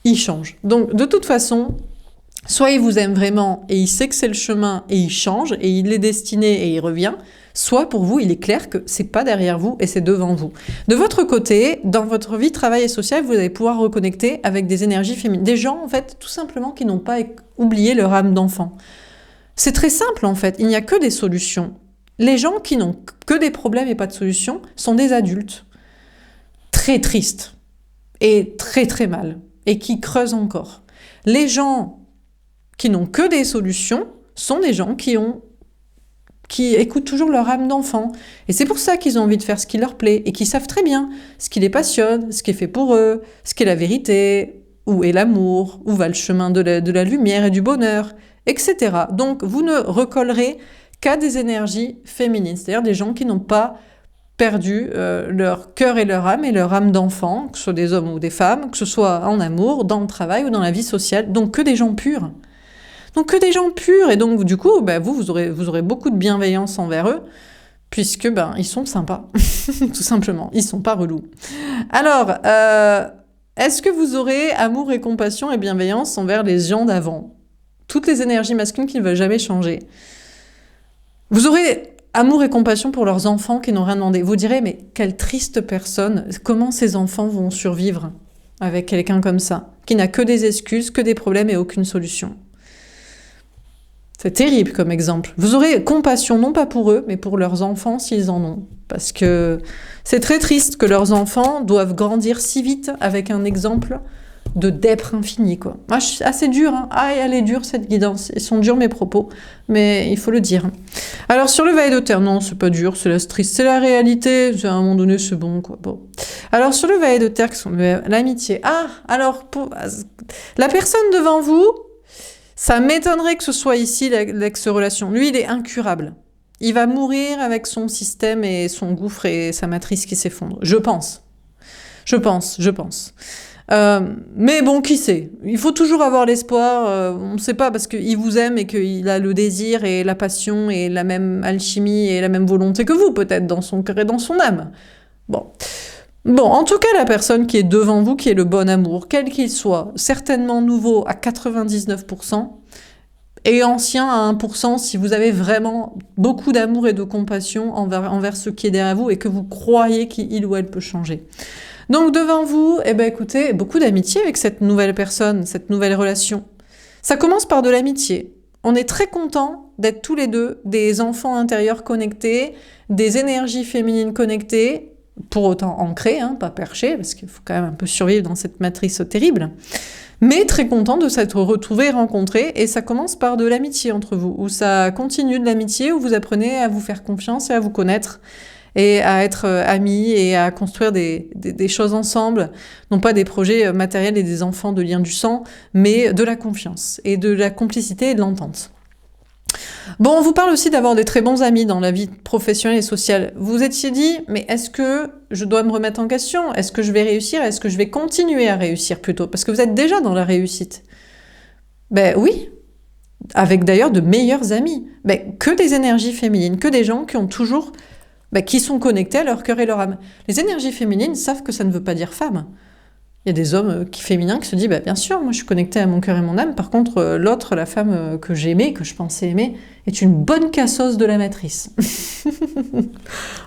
il change. Donc, de toute façon, soit il vous aime vraiment et il sait que c'est le chemin et il change et il est destiné et il revient, soit pour vous, il est clair que c'est pas derrière vous et c'est devant vous. De votre côté, dans votre vie, travail et social, vous allez pouvoir reconnecter avec des énergies féminines. Des gens, en fait, tout simplement, qui n'ont pas oublié leur âme d'enfant. C'est très simple, en fait. Il n'y a que des solutions. Les gens qui n'ont que des problèmes et pas de solutions sont des adultes. Très tristes. Et très, très mal. Et qui creusent encore. Les gens qui n'ont que des solutions sont des gens qui écoutent toujours leur âme d'enfant. Et c'est pour ça qu'ils ont envie de faire ce qui leur plaît et qui savent très bien ce qui les passionne, ce qui est fait pour eux, ce qui est la vérité, où est l'amour, où va le chemin de la lumière et du bonheur, etc. Donc, vous ne recollerez qu'à des énergies féminines, c'est-à-dire des gens qui n'ont pas perdu leur cœur et leur âme d'enfant, que ce soit des hommes ou des femmes, que ce soit en amour, dans le travail ou dans la vie sociale, donc que des gens purs. Donc que des gens purs, et donc du coup, vous aurez beaucoup de bienveillance envers eux, puisque ils sont sympas, tout simplement, ils sont pas relous. Alors, est-ce que vous aurez amour et compassion et bienveillance envers les gens d'avant? Toutes les énergies masculines qui ne veulent jamais changer. Vous aurez amour et compassion pour leurs enfants qui n'ont rien demandé. Vous direz, mais quelle triste personne, comment ces enfants vont survivre avec quelqu'un comme ça, qui n'a que des excuses, que des problèmes et aucune solution. C'est terrible comme exemple. Vous aurez compassion, non pas pour eux, mais pour leurs enfants s'ils en ont. Parce que c'est très triste que leurs enfants doivent grandir si vite avec un exemple de dèpre infini, quoi. Moi, je suis assez dure, hein. Ah, elle est dure, cette guidance. Ils sont durs, mes propos, mais il faut le dire. Alors, sur le valet de terre, non, c'est pas dur, c'est triste, c'est la réalité. À un moment donné, c'est bon, quoi. Bon. Alors, sur le valet de terre, l'amitié. Ah, alors, pour la personne devant vous, ça m'étonnerait que ce soit ici l'ex-relation. Lui, il est incurable. Il va mourir avec son système et son gouffre et sa matrice qui s'effondre. Je pense. Mais bon, qui sait? Il faut toujours avoir l'espoir. On ne sait pas parce qu'il vous aime et qu'il a le désir et la passion et la même alchimie et la même volonté que vous, peut-être, dans son cœur et dans son âme. Bon, en tout cas, la personne qui est devant vous, qui est le bon amour, quel qu'il soit, certainement nouveau à 99%, et ancien à 1% si vous avez vraiment beaucoup d'amour et de compassion envers ce qui est derrière vous et que vous croyez qu'il ou elle peut changer. Donc devant vous, eh ben écoutez, beaucoup d'amitié avec cette nouvelle personne, cette nouvelle relation. Ça commence par de l'amitié. On est très contents d'être tous les deux des enfants intérieurs connectés, des énergies féminines connectées, pour autant ancrées, hein, pas perchées, parce qu'il faut quand même un peu survivre dans cette matrice terrible, mais très content de s'être retrouvés et rencontrés, et ça commence par de l'amitié entre vous, où ça continue de l'amitié, où vous apprenez à vous faire confiance et à vous connaître, et à être amis, et à construire des choses ensemble, non pas des projets matériels et des enfants de liens du sang, mais de la confiance, et de la complicité et de l'entente. Bon, on vous parle aussi d'avoir des très bons amis dans la vie professionnelle et sociale. Vous vous étiez dit, mais est-ce que je dois me remettre en question? Est-ce que je vais réussir? Est-ce que je vais continuer à réussir plutôt? Parce que vous êtes déjà dans la réussite. Ben oui, avec d'ailleurs de meilleurs amis. Ben, que des énergies féminines, que des gens qui ont toujours, qui sont connectés à leur cœur et leur âme. Les énergies féminines savent que ça ne veut pas dire femme. Il y a des hommes féminins qui se disent, bien sûr, moi je suis connectée à mon cœur et mon âme, par contre l'autre, la femme que j'aimais, que je pensais aimer, est une bonne cassos de la matrice.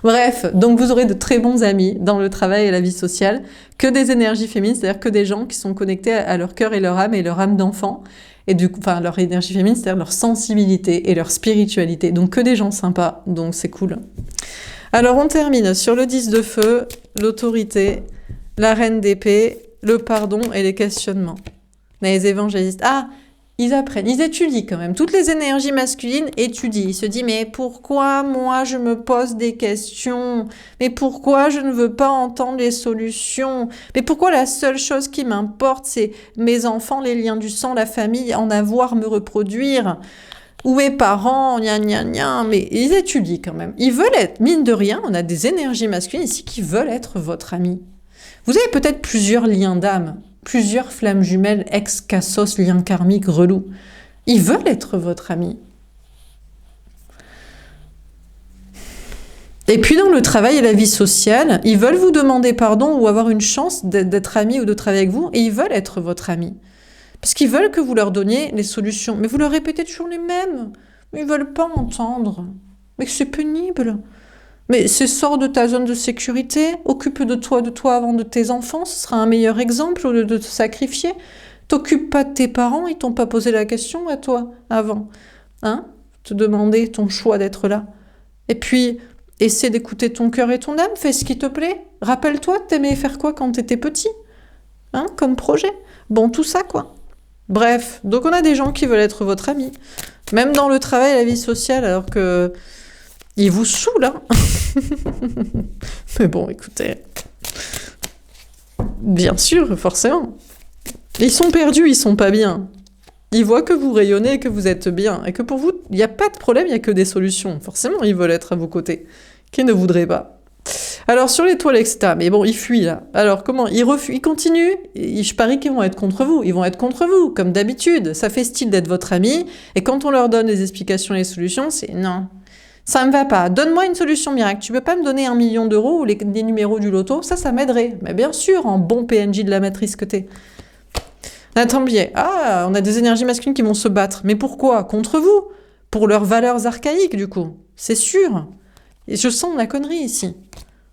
Bref, donc vous aurez de très bons amis dans le travail et la vie sociale, que des énergies féminines, c'est-à-dire que des gens qui sont connectés à leur cœur et leur âme d'enfant, et du coup, enfin leur énergie féminine, c'est-à-dire leur sensibilité et leur spiritualité, donc que des gens sympas, donc c'est cool. Alors on termine sur le 10 de feu, l'autorité, la reine d'épée, le pardon et les questionnements. Les évangélistes, ils apprennent, ils étudient quand même. Toutes les énergies masculines étudient. Ils se disent, mais pourquoi moi je me pose des questions? Mais pourquoi je ne veux pas entendre les solutions? Mais pourquoi la seule chose qui m'importe, c'est mes enfants, les liens du sang, la famille, en avoir, me reproduire? Ou mes parents, gna gna gna, mais ils étudient quand même. Ils veulent être, mine de rien, on a des énergies masculines ici qui veulent être votre ami. Vous avez peut-être plusieurs liens d'âme, plusieurs flammes jumelles, ex-cassos, liens karmiques, relous. Ils veulent être votre ami. Et puis dans le travail et la vie sociale, ils veulent vous demander pardon ou avoir une chance d'être amis ou de travailler avec vous, et ils veulent être votre ami. Parce qu'ils veulent que vous leur donniez les solutions. Mais vous leur répétez toujours les mêmes. Mais ils ne veulent pas entendre. Mais c'est pénible. Mais sors de ta zone de sécurité, occupe de toi avant de tes enfants, ce sera un meilleur exemple au lieu de te sacrifier. T'occupes pas de tes parents, ils t'ont pas posé la question à toi avant. Hein? Te demander ton choix d'être là. Et puis, essaie d'écouter ton cœur et ton âme, fais ce qui te plaît. Rappelle-toi, t'aimais faire quoi quand t'étais petit? Hein? Comme projet. Bon, tout ça, quoi. Bref, donc on a des gens qui veulent être votre ami. Même dans le travail et la vie sociale, alors que ils vous saoulent, hein. Mais bon, écoutez. Bien sûr, forcément. Ils sont perdus, ils sont pas bien. Ils voient que vous rayonnez et que vous êtes bien. Et que pour vous, il n'y a pas de problème, il n'y a que des solutions. Forcément, ils veulent être à vos côtés. Qui ne voudraient pas? Alors, sur l'étoile, etc. Mais bon, ils fuient, là. Alors, comment? Ils refusent, ils continuent. Je parie qu'ils vont être contre vous. Ils vont être contre vous, comme d'habitude. Ça fait style d'être votre ami. Et quand on leur donne les explications et les solutions, c'est non. Ça me va pas. Donne-moi une solution miracle. Tu peux pas me donner 1 million d'euros ou les numéros du loto? Ça m'aiderait. Mais bien sûr, en bon PNJ de la matrice que t'es. Nathan Biais. On a des énergies masculines qui vont se battre. Mais pourquoi? Contre vous? Pour leurs valeurs archaïques, du coup. c'est sûr. Et je sens la connerie ici,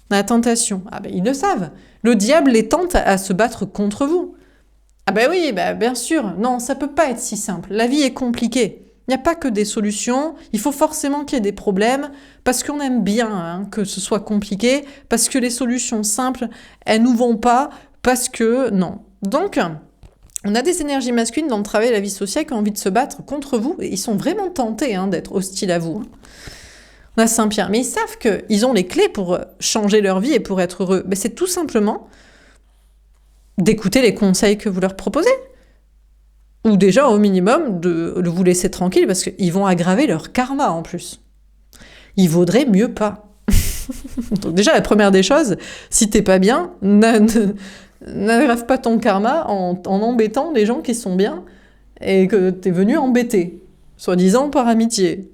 la tentation. Ah ben ils le savent. Le diable les tente à se battre contre vous. Ah ben oui, ben bien sûr. Non, ça peut pas être si simple. La vie est compliquée. Il n'y a pas que des solutions. Il faut forcément qu'il y ait des problèmes parce qu'on aime bien que ce soit compliqué, parce que les solutions simples, elles nous vont pas, parce que non. Donc, on a des énergies masculines dans le travail et la vie sociale qui ont envie de se battre contre vous et ils sont vraiment tentés d'être hostiles à vous. On a Saint-Pierre, mais ils savent qu'ils ont les clés pour changer leur vie et pour être heureux. Mais c'est tout simplement d'écouter les conseils que vous leur proposez. Ou déjà, au minimum, de vous laisser tranquille parce qu'ils vont aggraver leur karma en plus. Il vaudrait mieux pas. Donc déjà, la première des choses, si t'es pas bien, n'aggrave pas ton karma en embêtant les gens qui sont bien et que t'es venu embêter, soi-disant par amitié.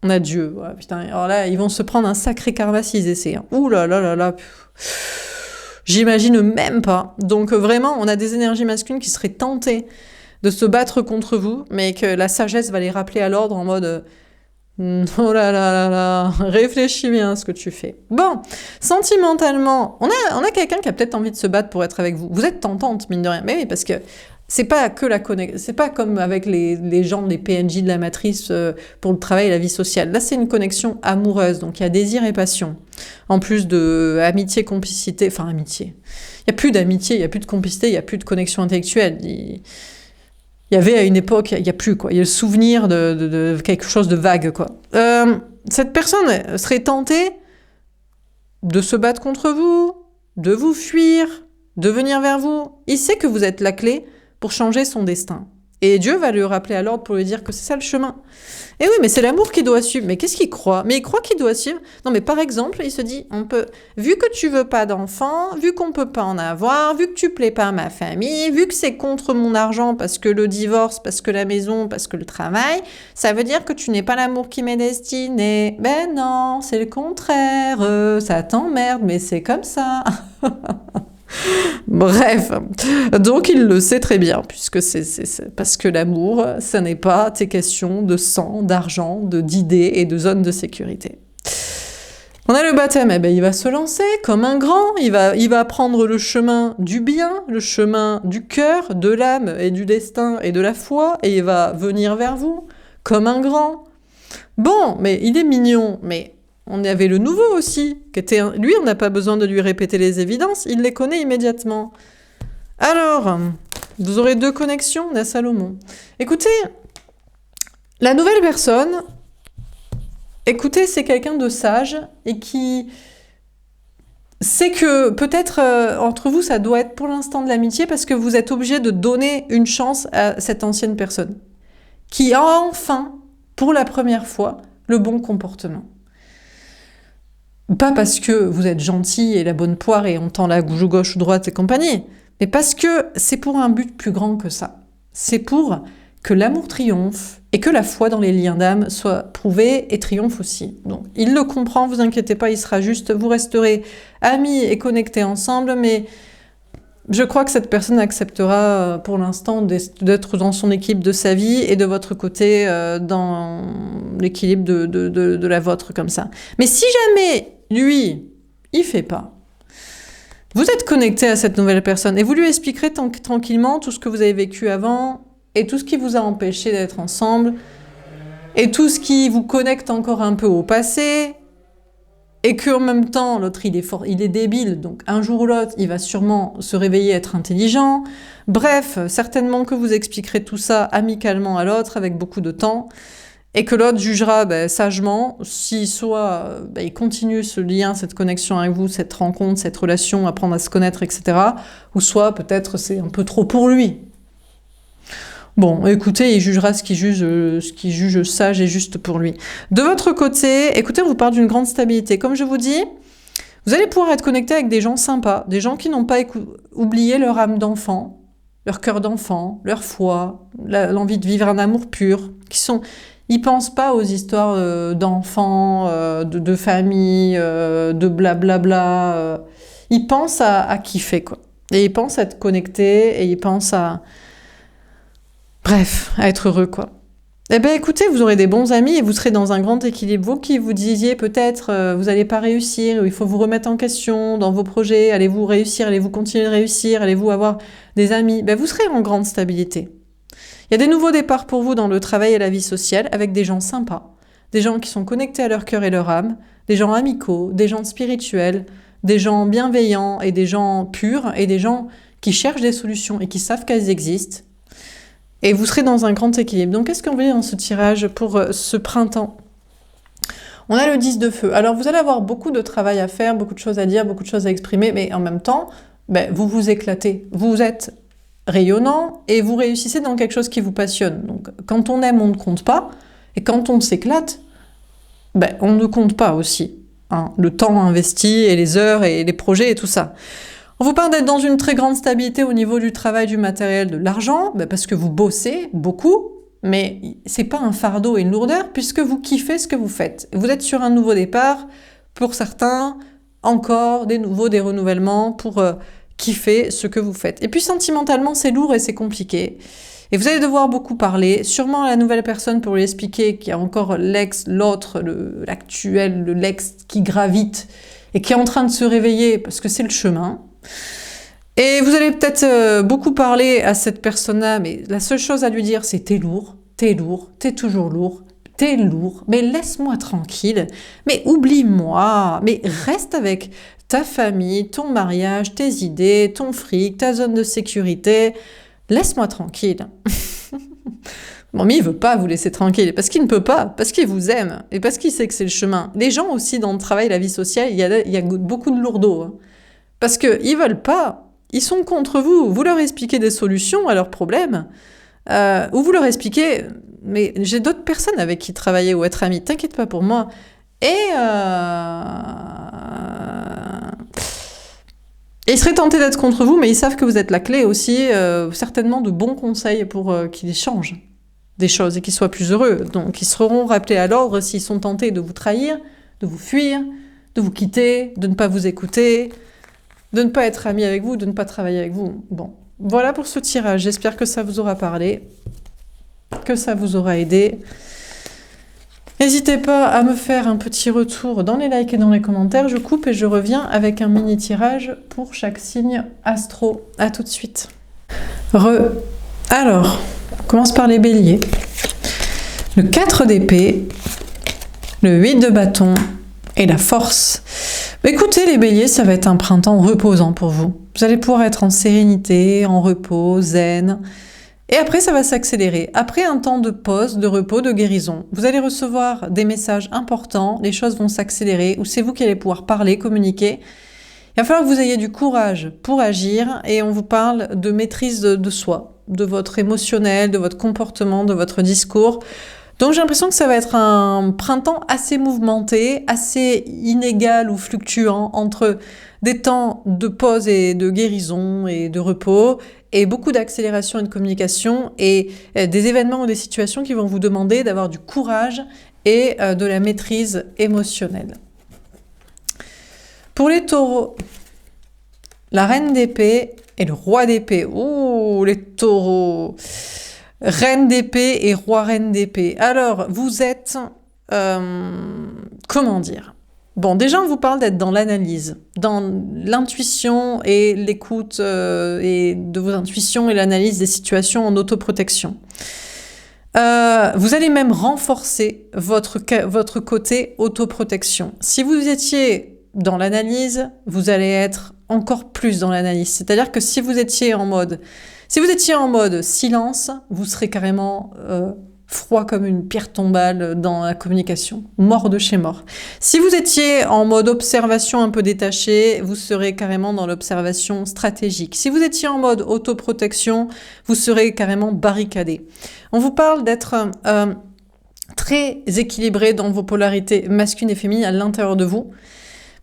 On a Dieu. Ouais, putain, alors là, ils vont se prendre un sacré karma s'ils essaient. Ouh là là là là. J'imagine même pas. Donc vraiment, on a des énergies masculines qui seraient tentées de se battre contre vous, mais que la sagesse va les rappeler à l'ordre en mode oh là là là là, réfléchis bien à ce que tu fais. Bon, sentimentalement, on a quelqu'un qui a peut-être envie de se battre pour être avec vous. Vous êtes tentante, mine de rien. Mais oui, parce que c'est pas que la connexion, c'est pas comme avec les gens, les PNJ de la matrice pour le travail et la vie sociale. Là, c'est une connexion amoureuse, donc il y a désir et passion. En plus de amitié, complicité, enfin amitié. Il y a plus d'amitié, il y a plus de complicité, il y a plus de connexion intellectuelle. Il y avait à une époque, il n'y a plus, quoi. Il y a le souvenir de quelque chose de vague, quoi. Cette personne serait tentée de se battre contre vous, de vous fuir, de venir vers vous. Il sait que vous êtes la clé pour changer son destin. Et Dieu va lui rappeler à l'ordre pour lui dire que c'est ça le chemin. Et oui, mais c'est l'amour qui doit suivre. Mais qu'est-ce qu'il croit? Mais il croit qu'il doit suivre. Non, mais par exemple, il se dit, vu que tu veux pas d'enfants, vu qu'on peut pas en avoir, vu que tu plais pas à ma famille, vu que c'est contre mon argent parce que le divorce, parce que la maison, parce que le travail, ça veut dire que tu n'es pas l'amour qui m'est destiné. Ben non, c'est le contraire. Ça t'emmerde, mais c'est comme ça. Bref, donc il le sait très bien, puisque c'est parce que l'amour, ça n'est pas tes questions de sang, d'argent, d'idées et de zones de sécurité. On a le baptême, eh ben, il va se lancer comme un grand, il va prendre le chemin du bien, le chemin du cœur, de l'âme et du destin et de la foi, et il va venir vers vous comme un grand. Bon, mais il est mignon, mais on avait le nouveau aussi, lui, on n'a pas besoin de lui répéter les évidences, il les connaît immédiatement. Alors, vous aurez 2 connexions, on a Salomon. Écoutez, la nouvelle personne, c'est quelqu'un de sage et qui sait que peut-être entre vous, ça doit être pour l'instant de l'amitié parce que vous êtes obligé de donner une chance à cette ancienne personne qui a enfin, pour la première fois, le bon comportement. Pas parce que vous êtes gentil et la bonne poire et on tend la gauche ou droite et compagnie, mais parce que c'est pour un but plus grand que ça. C'est pour que l'amour triomphe et que la foi dans les liens d'âme soit prouvée et triomphe aussi. Donc, il le comprend, vous inquiétez pas, il sera juste, vous resterez amis et connectés ensemble, mais je crois que cette personne acceptera pour l'instant d'être dans son équipe de sa vie et de votre côté dans l'équilibre de la vôtre comme ça. Mais si jamais lui, il fait pas, vous êtes connecté à cette nouvelle personne et vous lui expliquerez tranquillement tout ce que vous avez vécu avant et tout ce qui vous a empêché d'être ensemble et tout ce qui vous connecte encore un peu au passé et qu'en même temps, l'autre, il est débile, donc un jour ou l'autre, il va sûrement se réveiller être intelligent. Bref, certainement que vous expliquerez tout ça amicalement à l'autre, avec beaucoup de temps, et que l'autre jugera sagement si soit il continue ce lien, cette connexion avec vous, cette rencontre, cette relation, apprendre à se connaître, etc., ou soit peut-être c'est un peu trop pour lui. Bon, écoutez, il jugera ce qu'il juge sage et juste pour lui. De votre côté, écoutez, on vous parle d'une grande stabilité. Comme je vous dis, vous allez pouvoir être connecté avec des gens sympas, des gens qui n'ont pas oublié leur âme d'enfant, leur cœur d'enfant, leur foi, l'envie de vivre un amour pur, ils pensent pas aux histoires d'enfants, de famille, de blablabla. Ils pensent à kiffer, quoi. Et ils pensent à être connectés, et ils pensent à... Bref, à être heureux, quoi. Eh bien écoutez, vous aurez des bons amis et vous serez dans un grand équilibre. Vous qui vous disiez peut-être vous n'allez pas réussir, ou il faut vous remettre en question dans vos projets, allez-vous réussir, allez-vous continuer de réussir, allez-vous avoir des amis, ben, vous serez en grande stabilité. Il y a des nouveaux départs pour vous dans le travail et la vie sociale avec des gens sympas, des gens qui sont connectés à leur cœur et leur âme, des gens amicaux, des gens spirituels, des gens bienveillants et des gens purs et des gens qui cherchent des solutions et qui savent qu'elles existent. Et vous serez dans un grand équilibre. Donc, qu'est-ce qu'on veut dire dans ce tirage pour ce printemps? On a le 10 de feu. Alors, vous allez avoir beaucoup de travail à faire, beaucoup de choses à dire, beaucoup de choses à exprimer, mais en même temps, ben, vous vous éclatez. Vous êtes rayonnant et vous réussissez dans quelque chose qui vous passionne. Donc, quand on aime, on ne compte pas. Et quand on s'éclate, ben, on ne compte pas aussi. Hein, le temps investi et les heures et les projets et tout ça. On vous parle d'être dans une très grande stabilité au niveau du travail, du matériel, de l'argent, parce que vous bossez beaucoup, mais c'est pas un fardeau et une lourdeur puisque vous kiffez ce que vous faites. Vous êtes sur un nouveau départ, pour certains, encore des renouvellements pour kiffer ce que vous faites. Et puis sentimentalement, c'est lourd et c'est compliqué. Et vous allez devoir beaucoup parler, sûrement à la nouvelle personne pour lui expliquer qu'il y a encore l'ex, l'autre, l'actuel, l'ex qui gravite et qui est en train de se réveiller parce que c'est le chemin. Et vous allez peut-être beaucoup parler à cette personne-là, mais la seule chose à lui dire, c'est t'es lourd, t'es toujours lourd, t'es lourd, mais laisse-moi tranquille, mais oublie-moi, mais reste avec ta famille, ton mariage, tes idées, ton fric, ta zone de sécurité, laisse-moi tranquille. Bon, mais il veut pas vous laisser tranquille, parce qu'il ne peut pas, parce qu'il vous aime, et parce qu'il sait que c'est le chemin. Les gens aussi, dans le travail, la vie sociale, il y a beaucoup de lourdeaux, hein. Parce qu'ils veulent pas, ils sont contre vous. Vous leur expliquez des solutions à leurs problèmes, ou vous leur expliquez, mais j'ai d'autres personnes avec qui travailler ou être ami, t'inquiète pas pour moi. Et ils seraient tentés d'être contre vous, mais ils savent que vous êtes la clé aussi, certainement de bons conseils pour qu'ils changent des choses et qu'ils soient plus heureux. Donc ils seront rappelés à l'ordre s'ils sont tentés de vous trahir, de vous fuir, de vous quitter, de ne pas vous écouter, de ne pas être ami avec vous, de ne pas travailler avec vous. Bon, voilà pour ce tirage. J'espère que ça vous aura parlé, que ça vous aura aidé. N'hésitez pas à me faire un petit retour dans les likes et dans les commentaires. Je coupe et je reviens avec un mini tirage pour chaque signe astro. À tout de suite. Alors, on commence par les béliers. Le 4 d'épée, le 8 de bâton et la force. Écoutez les béliers, ça va être un printemps reposant pour vous. Vous allez pouvoir être en sérénité, en repos, zen. Et après, ça va s'accélérer. Après un temps de pause, de repos, de guérison, vous allez recevoir des messages importants, les choses vont s'accélérer, ou c'est vous qui allez pouvoir parler, communiquer. Il va falloir que vous ayez du courage pour agir, et on vous parle de maîtrise de soi, de votre émotionnel, de votre comportement, de votre discours. Donc j'ai l'impression que ça va être un printemps assez mouvementé, assez inégal ou fluctuant entre des temps de pause et de guérison et de repos et beaucoup d'accélération et de communication et des événements ou des situations qui vont vous demander d'avoir du courage et de la maîtrise émotionnelle. Pour les taureaux, la reine d'épée et le roi d'épée. Ouh, les taureaux! Reine d'épée et roi reine d'épée. Alors, vous êtes... comment dire? Bon, déjà, on vous parle d'être dans l'analyse, dans l'intuition et l'écoute et de vos intuitions et l'analyse des situations en autoprotection. Vous allez même renforcer votre côté autoprotection. Si vous étiez dans l'analyse, vous allez être encore plus dans l'analyse. C'est-à-dire que si vous étiez en mode silence, vous serez carrément froid comme une pierre tombale dans la communication, mort de chez mort. Si vous étiez en mode observation un peu détaché, vous serez carrément dans l'observation stratégique. Si vous étiez en mode autoprotection, vous serez carrément barricadé. On vous parle d'être très équilibré dans vos polarités masculines et féminines à l'intérieur de vous.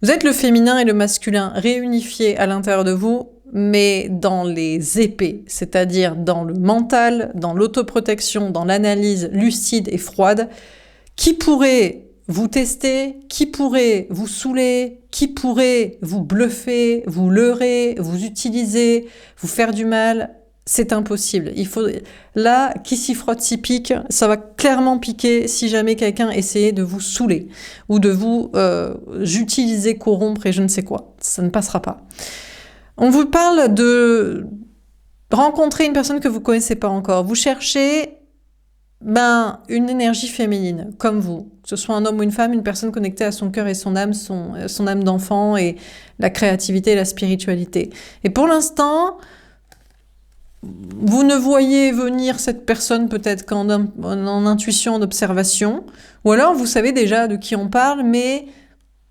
Vous êtes le féminin et le masculin réunifiés à l'intérieur de vous, mais dans les épées, c'est-à-dire dans le mental, dans l'autoprotection, dans l'analyse lucide et froide, qui pourrait vous tester, qui pourrait vous saouler, qui pourrait vous bluffer, vous leurrer, vous utiliser, vous faire du mal, c'est impossible. Il faut là, qui s'y frotte s'y pique, ça va clairement piquer si jamais quelqu'un essayait de vous saouler ou de vous utiliser, corrompre et je ne sais quoi. Ça ne passera pas. On vous parle de rencontrer une personne que vous connaissez pas encore. Vous cherchez une énergie féminine, comme vous. Que ce soit un homme ou une femme, une personne connectée à son cœur et son âme âme d'enfant et la créativité et la spiritualité. Et pour l'instant, vous ne voyez venir cette personne peut-être en intuition, en observation, ou alors vous savez déjà de qui on parle, mais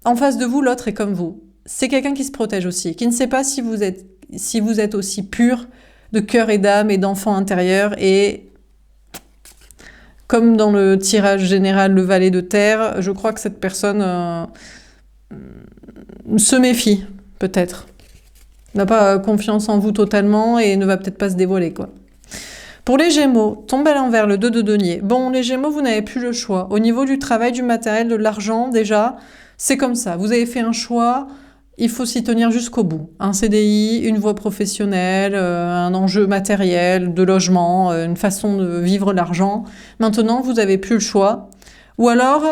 en face de vous, l'autre est comme vous. C'est quelqu'un qui se protège aussi, qui ne sait pas si vous êtes aussi pur de cœur et d'âme et d'enfant intérieur. Et comme dans le tirage général, le valet de terre, je crois que cette personne se méfie, peut-être. N'a pas confiance en vous totalement et ne va peut-être pas se dévoiler, quoi. Pour les Gémeaux, tombe à l'envers, le 2 de denier. Bon, les Gémeaux, vous n'avez plus le choix. Au niveau du travail, du matériel, de l'argent, déjà, c'est comme ça. Vous avez fait un choix, il faut s'y tenir jusqu'au bout. Un CDI, une voie professionnelle, un enjeu matériel, de logement, une façon de vivre l'argent. Maintenant, vous n'avez plus le choix. Ou alors,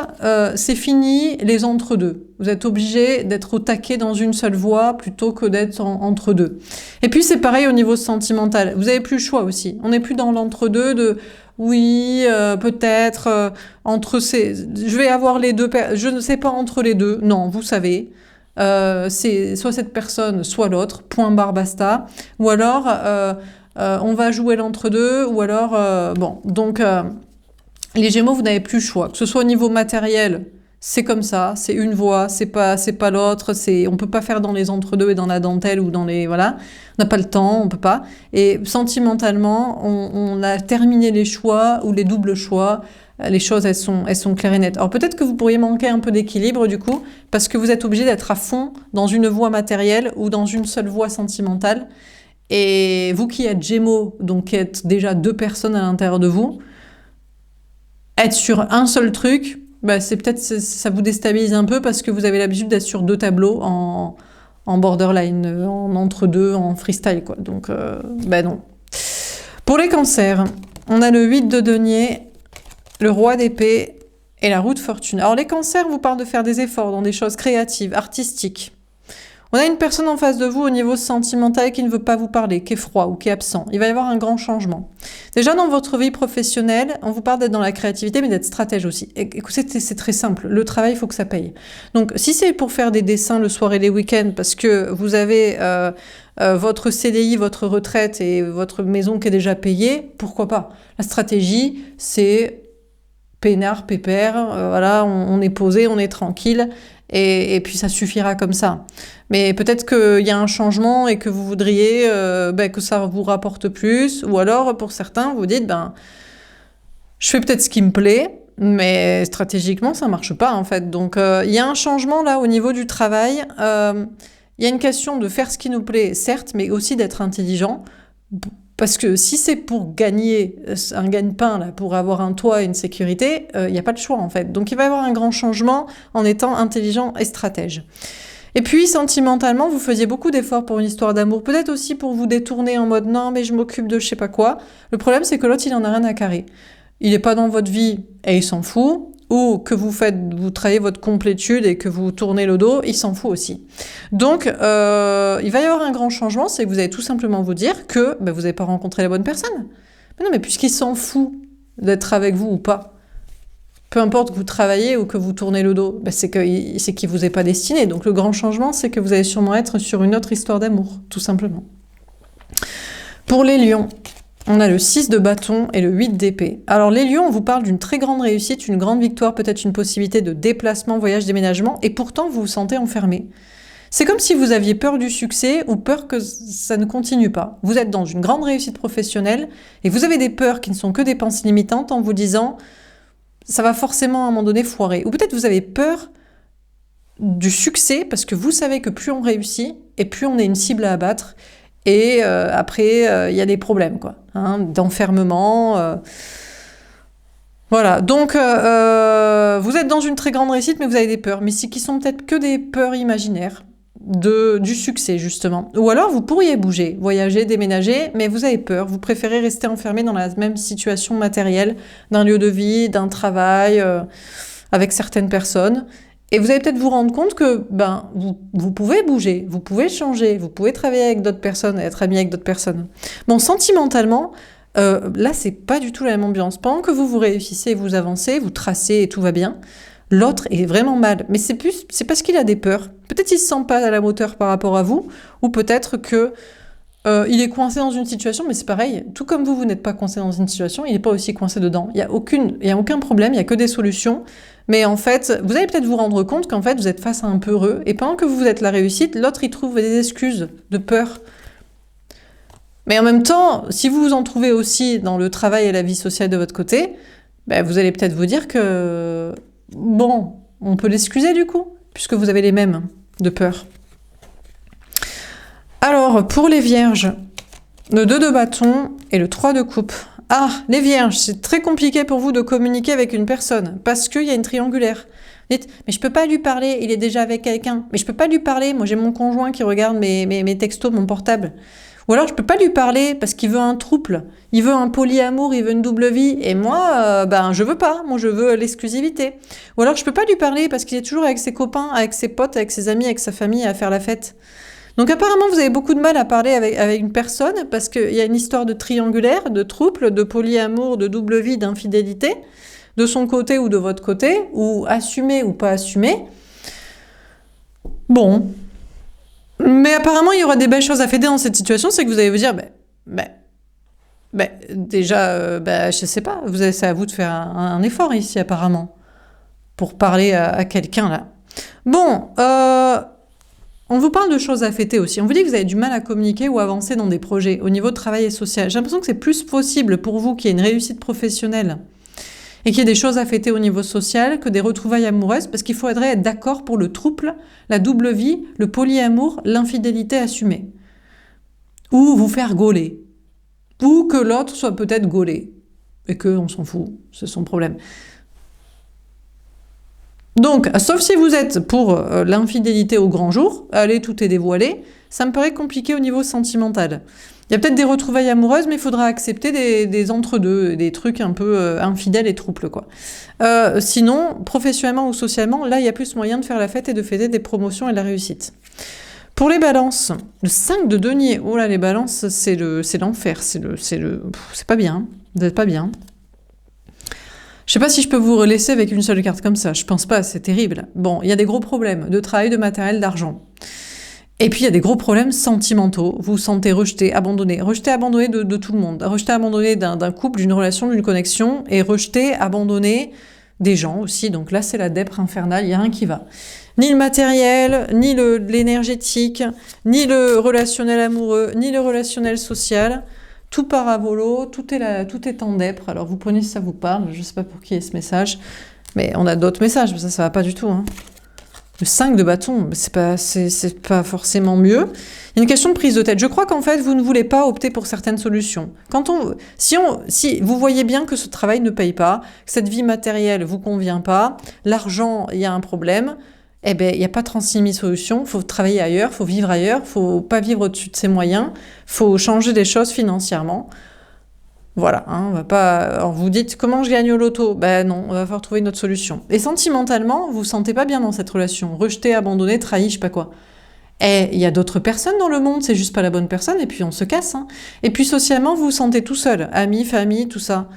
c'est fini les entre-deux. Vous êtes obligé d'être au taquet dans une seule voie plutôt que d'être entre deux. Et puis, c'est pareil au niveau sentimental. Vous n'avez plus le choix aussi. On n'est plus dans l'entre-deux de oui, peut-être entre ces... Je vais avoir les deux... Je ne sais pas entre les deux. Non, vous savez. C'est soit cette personne, soit l'autre. Point barre basta. Ou alors, on va jouer l'entre-deux. Ou alors... bon, donc... les Gémeaux, vous n'avez plus le choix. Que ce soit au niveau matériel, c'est comme ça, c'est une voie, c'est pas l'autre, on peut pas faire dans les entre-deux et dans la dentelle ou dans les... Voilà, on n'a pas le temps, on peut pas. Et sentimentalement, on a terminé les choix ou les doubles choix. Les choses, elles sont claires et nettes. Alors peut-être que vous pourriez manquer un peu d'équilibre du coup, parce que vous êtes obligé d'être à fond dans une voie matérielle ou dans une seule voie sentimentale. Et vous qui êtes Gémeaux, donc qui êtes déjà deux personnes à l'intérieur de vous, être sur un seul truc, c'est peut-être ça vous déstabilise un peu parce que vous avez l'habitude d'être sur deux tableaux en borderline, en entre-deux, en freestyle, quoi. Donc, non. Pour les cancers, on a le 8 de denier, le roi d'épée et la roue de fortune. Alors les cancers vous parlent de faire des efforts dans des choses créatives, artistiques. On a une personne en face de vous au niveau sentimental qui ne veut pas vous parler, qui est froid ou qui est absent. Il va y avoir un grand changement. Déjà dans votre vie professionnelle, on vous parle d'être dans la créativité, mais d'être stratège aussi. Écoutez, c'est très simple. Le travail, il faut que ça paye. Donc si c'est pour faire des dessins le soir et les week-ends, parce que vous avez votre CDI, votre retraite et votre maison qui est déjà payée, pourquoi pas? La stratégie, c'est peinard, pépère, voilà, on est posé, on est tranquille. Et puis ça suffira comme ça. Mais peut-être qu'il y a un changement et que vous voudriez que ça vous rapporte plus. Ou alors, pour certains, vous dites, je fais peut-être ce qui me plaît, mais stratégiquement, ça marche pas en fait. Donc, il y a un changement là au niveau du travail. Il y a une question de faire ce qui nous plaît, certes, mais aussi d'être intelligent. Parce que si c'est pour gagner un gagne-pain, là, pour avoir un toit et une sécurité, il n'y a pas de choix en fait. Donc il va y avoir un grand changement en étant intelligent et stratège. Et puis sentimentalement, vous faisiez beaucoup d'efforts pour une histoire d'amour, peut-être aussi pour vous détourner en mode non mais je m'occupe de je sais pas quoi. Le problème c'est que l'autre il en a rien à carrer. Il n'est pas dans votre vie et il s'en fout. Ou que vous travaillez votre complétude et que vous tournez le dos, il s'en fout aussi. Donc, il va y avoir un grand changement, c'est que vous allez tout simplement vous dire que vous n'avez pas rencontré la bonne personne. Mais non, mais puisqu'il s'en fout d'être avec vous ou pas, peu importe que vous travaillez ou que vous tournez le dos, c'est qu'il vous est pas destiné. Donc le grand changement, c'est que vous allez sûrement être sur une autre histoire d'amour, tout simplement. Pour les lions, on a le 6 de bâton et le 8 d'épée. Alors les lions, on vous parle d'une très grande réussite, une grande victoire, peut-être une possibilité de déplacement, voyage, déménagement, et pourtant vous vous sentez enfermé. C'est comme si vous aviez peur du succès ou peur que ça ne continue pas. Vous êtes dans une grande réussite professionnelle et vous avez des peurs qui ne sont que des pensées limitantes en vous disant ça va forcément à un moment donné foirer. Ou peut-être vous avez peur du succès parce que vous savez que plus on réussit et plus on est une cible à abattre. Et après, il y a des problèmes, quoi, d'enfermement. Voilà, donc vous êtes dans une très grande réussite, mais vous avez des peurs. Mais qui sont peut-être que des peurs imaginaires. du succès, justement. Ou alors, vous pourriez bouger, voyager, déménager, mais vous avez peur. Vous préférez rester enfermé dans la même situation matérielle d'un lieu de vie, d'un travail, avec certaines personnes. Et vous allez peut-être vous rendre compte que vous pouvez bouger, vous pouvez changer, vous pouvez travailler avec d'autres personnes, être ami avec d'autres personnes. Bon, sentimentalement, là, c'est pas du tout la même ambiance. Pendant que vous réussissez, vous avancez, vous tracez et tout va bien, l'autre est vraiment mal. Mais c'est parce qu'il a des peurs. Peut-être qu'il se sent pas à la hauteur par rapport à vous, ou peut-être que il est coincé dans une situation, mais c'est pareil. Tout comme vous n'êtes pas coincé dans une situation, il n'est pas aussi coincé dedans. Il y a aucun problème, il y a que des solutions. Mais en fait, vous allez peut-être vous rendre compte qu'en fait, vous êtes face à un peureux. Et pendant que vous êtes la réussite, l'autre, il trouve des excuses de peur. Mais en même temps, si vous vous en trouvez aussi dans le travail et la vie sociale de votre côté, vous allez peut-être vous dire que, bon, on peut l'excuser du coup, puisque vous avez les mêmes de peur. Alors, pour les vierges, le 2 de bâton et le 3 de coupe. Ah, les vierges, c'est très compliqué pour vous de communiquer avec une personne, parce qu'il y a une triangulaire. Vous dites, mais je peux pas lui parler, il est déjà avec quelqu'un. Mais je peux pas lui parler, moi j'ai mon conjoint qui regarde mes textos, mon portable. Ou alors je peux pas lui parler parce qu'il veut un trouble, il veut un polyamour, il veut une double vie, et moi, je veux pas, moi je veux l'exclusivité. Ou alors je peux pas lui parler parce qu'il est toujours avec ses copains, avec ses potes, avec ses amis, avec sa famille à faire la fête. Donc apparemment, vous avez beaucoup de mal à parler avec une personne parce qu'il y a une histoire de triangulaire, de trouble, de polyamour, de double vie, d'infidélité, de son côté ou de votre côté, ou assumé ou pas assumé. Bon. Mais apparemment, il y aura des belles choses à fêter dans cette situation, c'est que vous allez vous dire, déjà, je sais pas, c'est à vous de faire un effort ici apparemment, pour parler à quelqu'un là. Bon, on vous parle de choses à fêter aussi. On vous dit que vous avez du mal à communiquer ou avancer dans des projets au niveau de travail et social. J'ai l'impression que c'est plus possible pour vous qu'il y ait une réussite professionnelle et qu'il y ait des choses à fêter au niveau social que des retrouvailles amoureuses, parce qu'il faudrait être d'accord pour le trouble, la double vie, le polyamour, l'infidélité assumée. Ou vous faire gauler. Ou que l'autre soit peut-être gaulé. Et qu'on s'en fout, c'est son problème. Donc, sauf si vous êtes pour l'infidélité au grand jour, allez, tout est dévoilé, ça me paraît compliqué au niveau sentimental. Il y a peut-être des retrouvailles amoureuses, mais il faudra accepter des entre-deux, des trucs un peu infidèles et troubles, quoi. Sinon, professionnellement ou socialement, là, il y a plus moyen de faire la fête et de fêter des promotions et de la réussite. Pour les balances, le 5 de denier, oh là, les balances, c'est l'enfer, c'est pas bien, vous n'êtes pas bien. Je sais pas si je peux vous laisser avec une seule carte comme ça, je pense pas, c'est terrible. Bon, il y a des gros problèmes de travail, de matériel, d'argent. Et puis il y a des gros problèmes sentimentaux, vous vous sentez rejeté, abandonné de tout le monde, rejeté, abandonné d'un couple, d'une relation, d'une connexion, et rejeté, abandonné des gens aussi, donc là c'est la dèpre infernale, il n'y a rien qui va. Ni le matériel, ni l'énergétique, ni le relationnel amoureux, ni le relationnel social. Tout part à volo, tout est en dèpre. Alors vous prenez si ça vous parle, je ne sais pas pour qui est ce message, mais on a d'autres messages, mais ça va pas du tout. Hein. Le 5 de bâton, c'est pas forcément mieux. Il y a une question de prise de tête. Je crois qu'en fait, vous ne voulez pas opter pour certaines solutions. Si vous voyez bien que ce travail ne paye pas, que cette vie matérielle vous convient pas, l'argent, il y a un problème, il n'y a pas 36 000 solutions, il faut travailler ailleurs, il faut vivre ailleurs, il ne faut pas vivre au-dessus de ses moyens, il faut changer des choses financièrement. Voilà, on va pas... Alors vous dites, comment je gagne au loto ? Non, on va falloir trouver une autre solution. Et sentimentalement, vous vous sentez pas bien dans cette relation, rejeté, abandonné, trahi, je sais pas quoi. Et il y a d'autres personnes dans le monde, c'est juste pas la bonne personne, et puis on se casse. Hein. Et puis socialement, vous vous sentez tout seul, amis, famille, tout ça.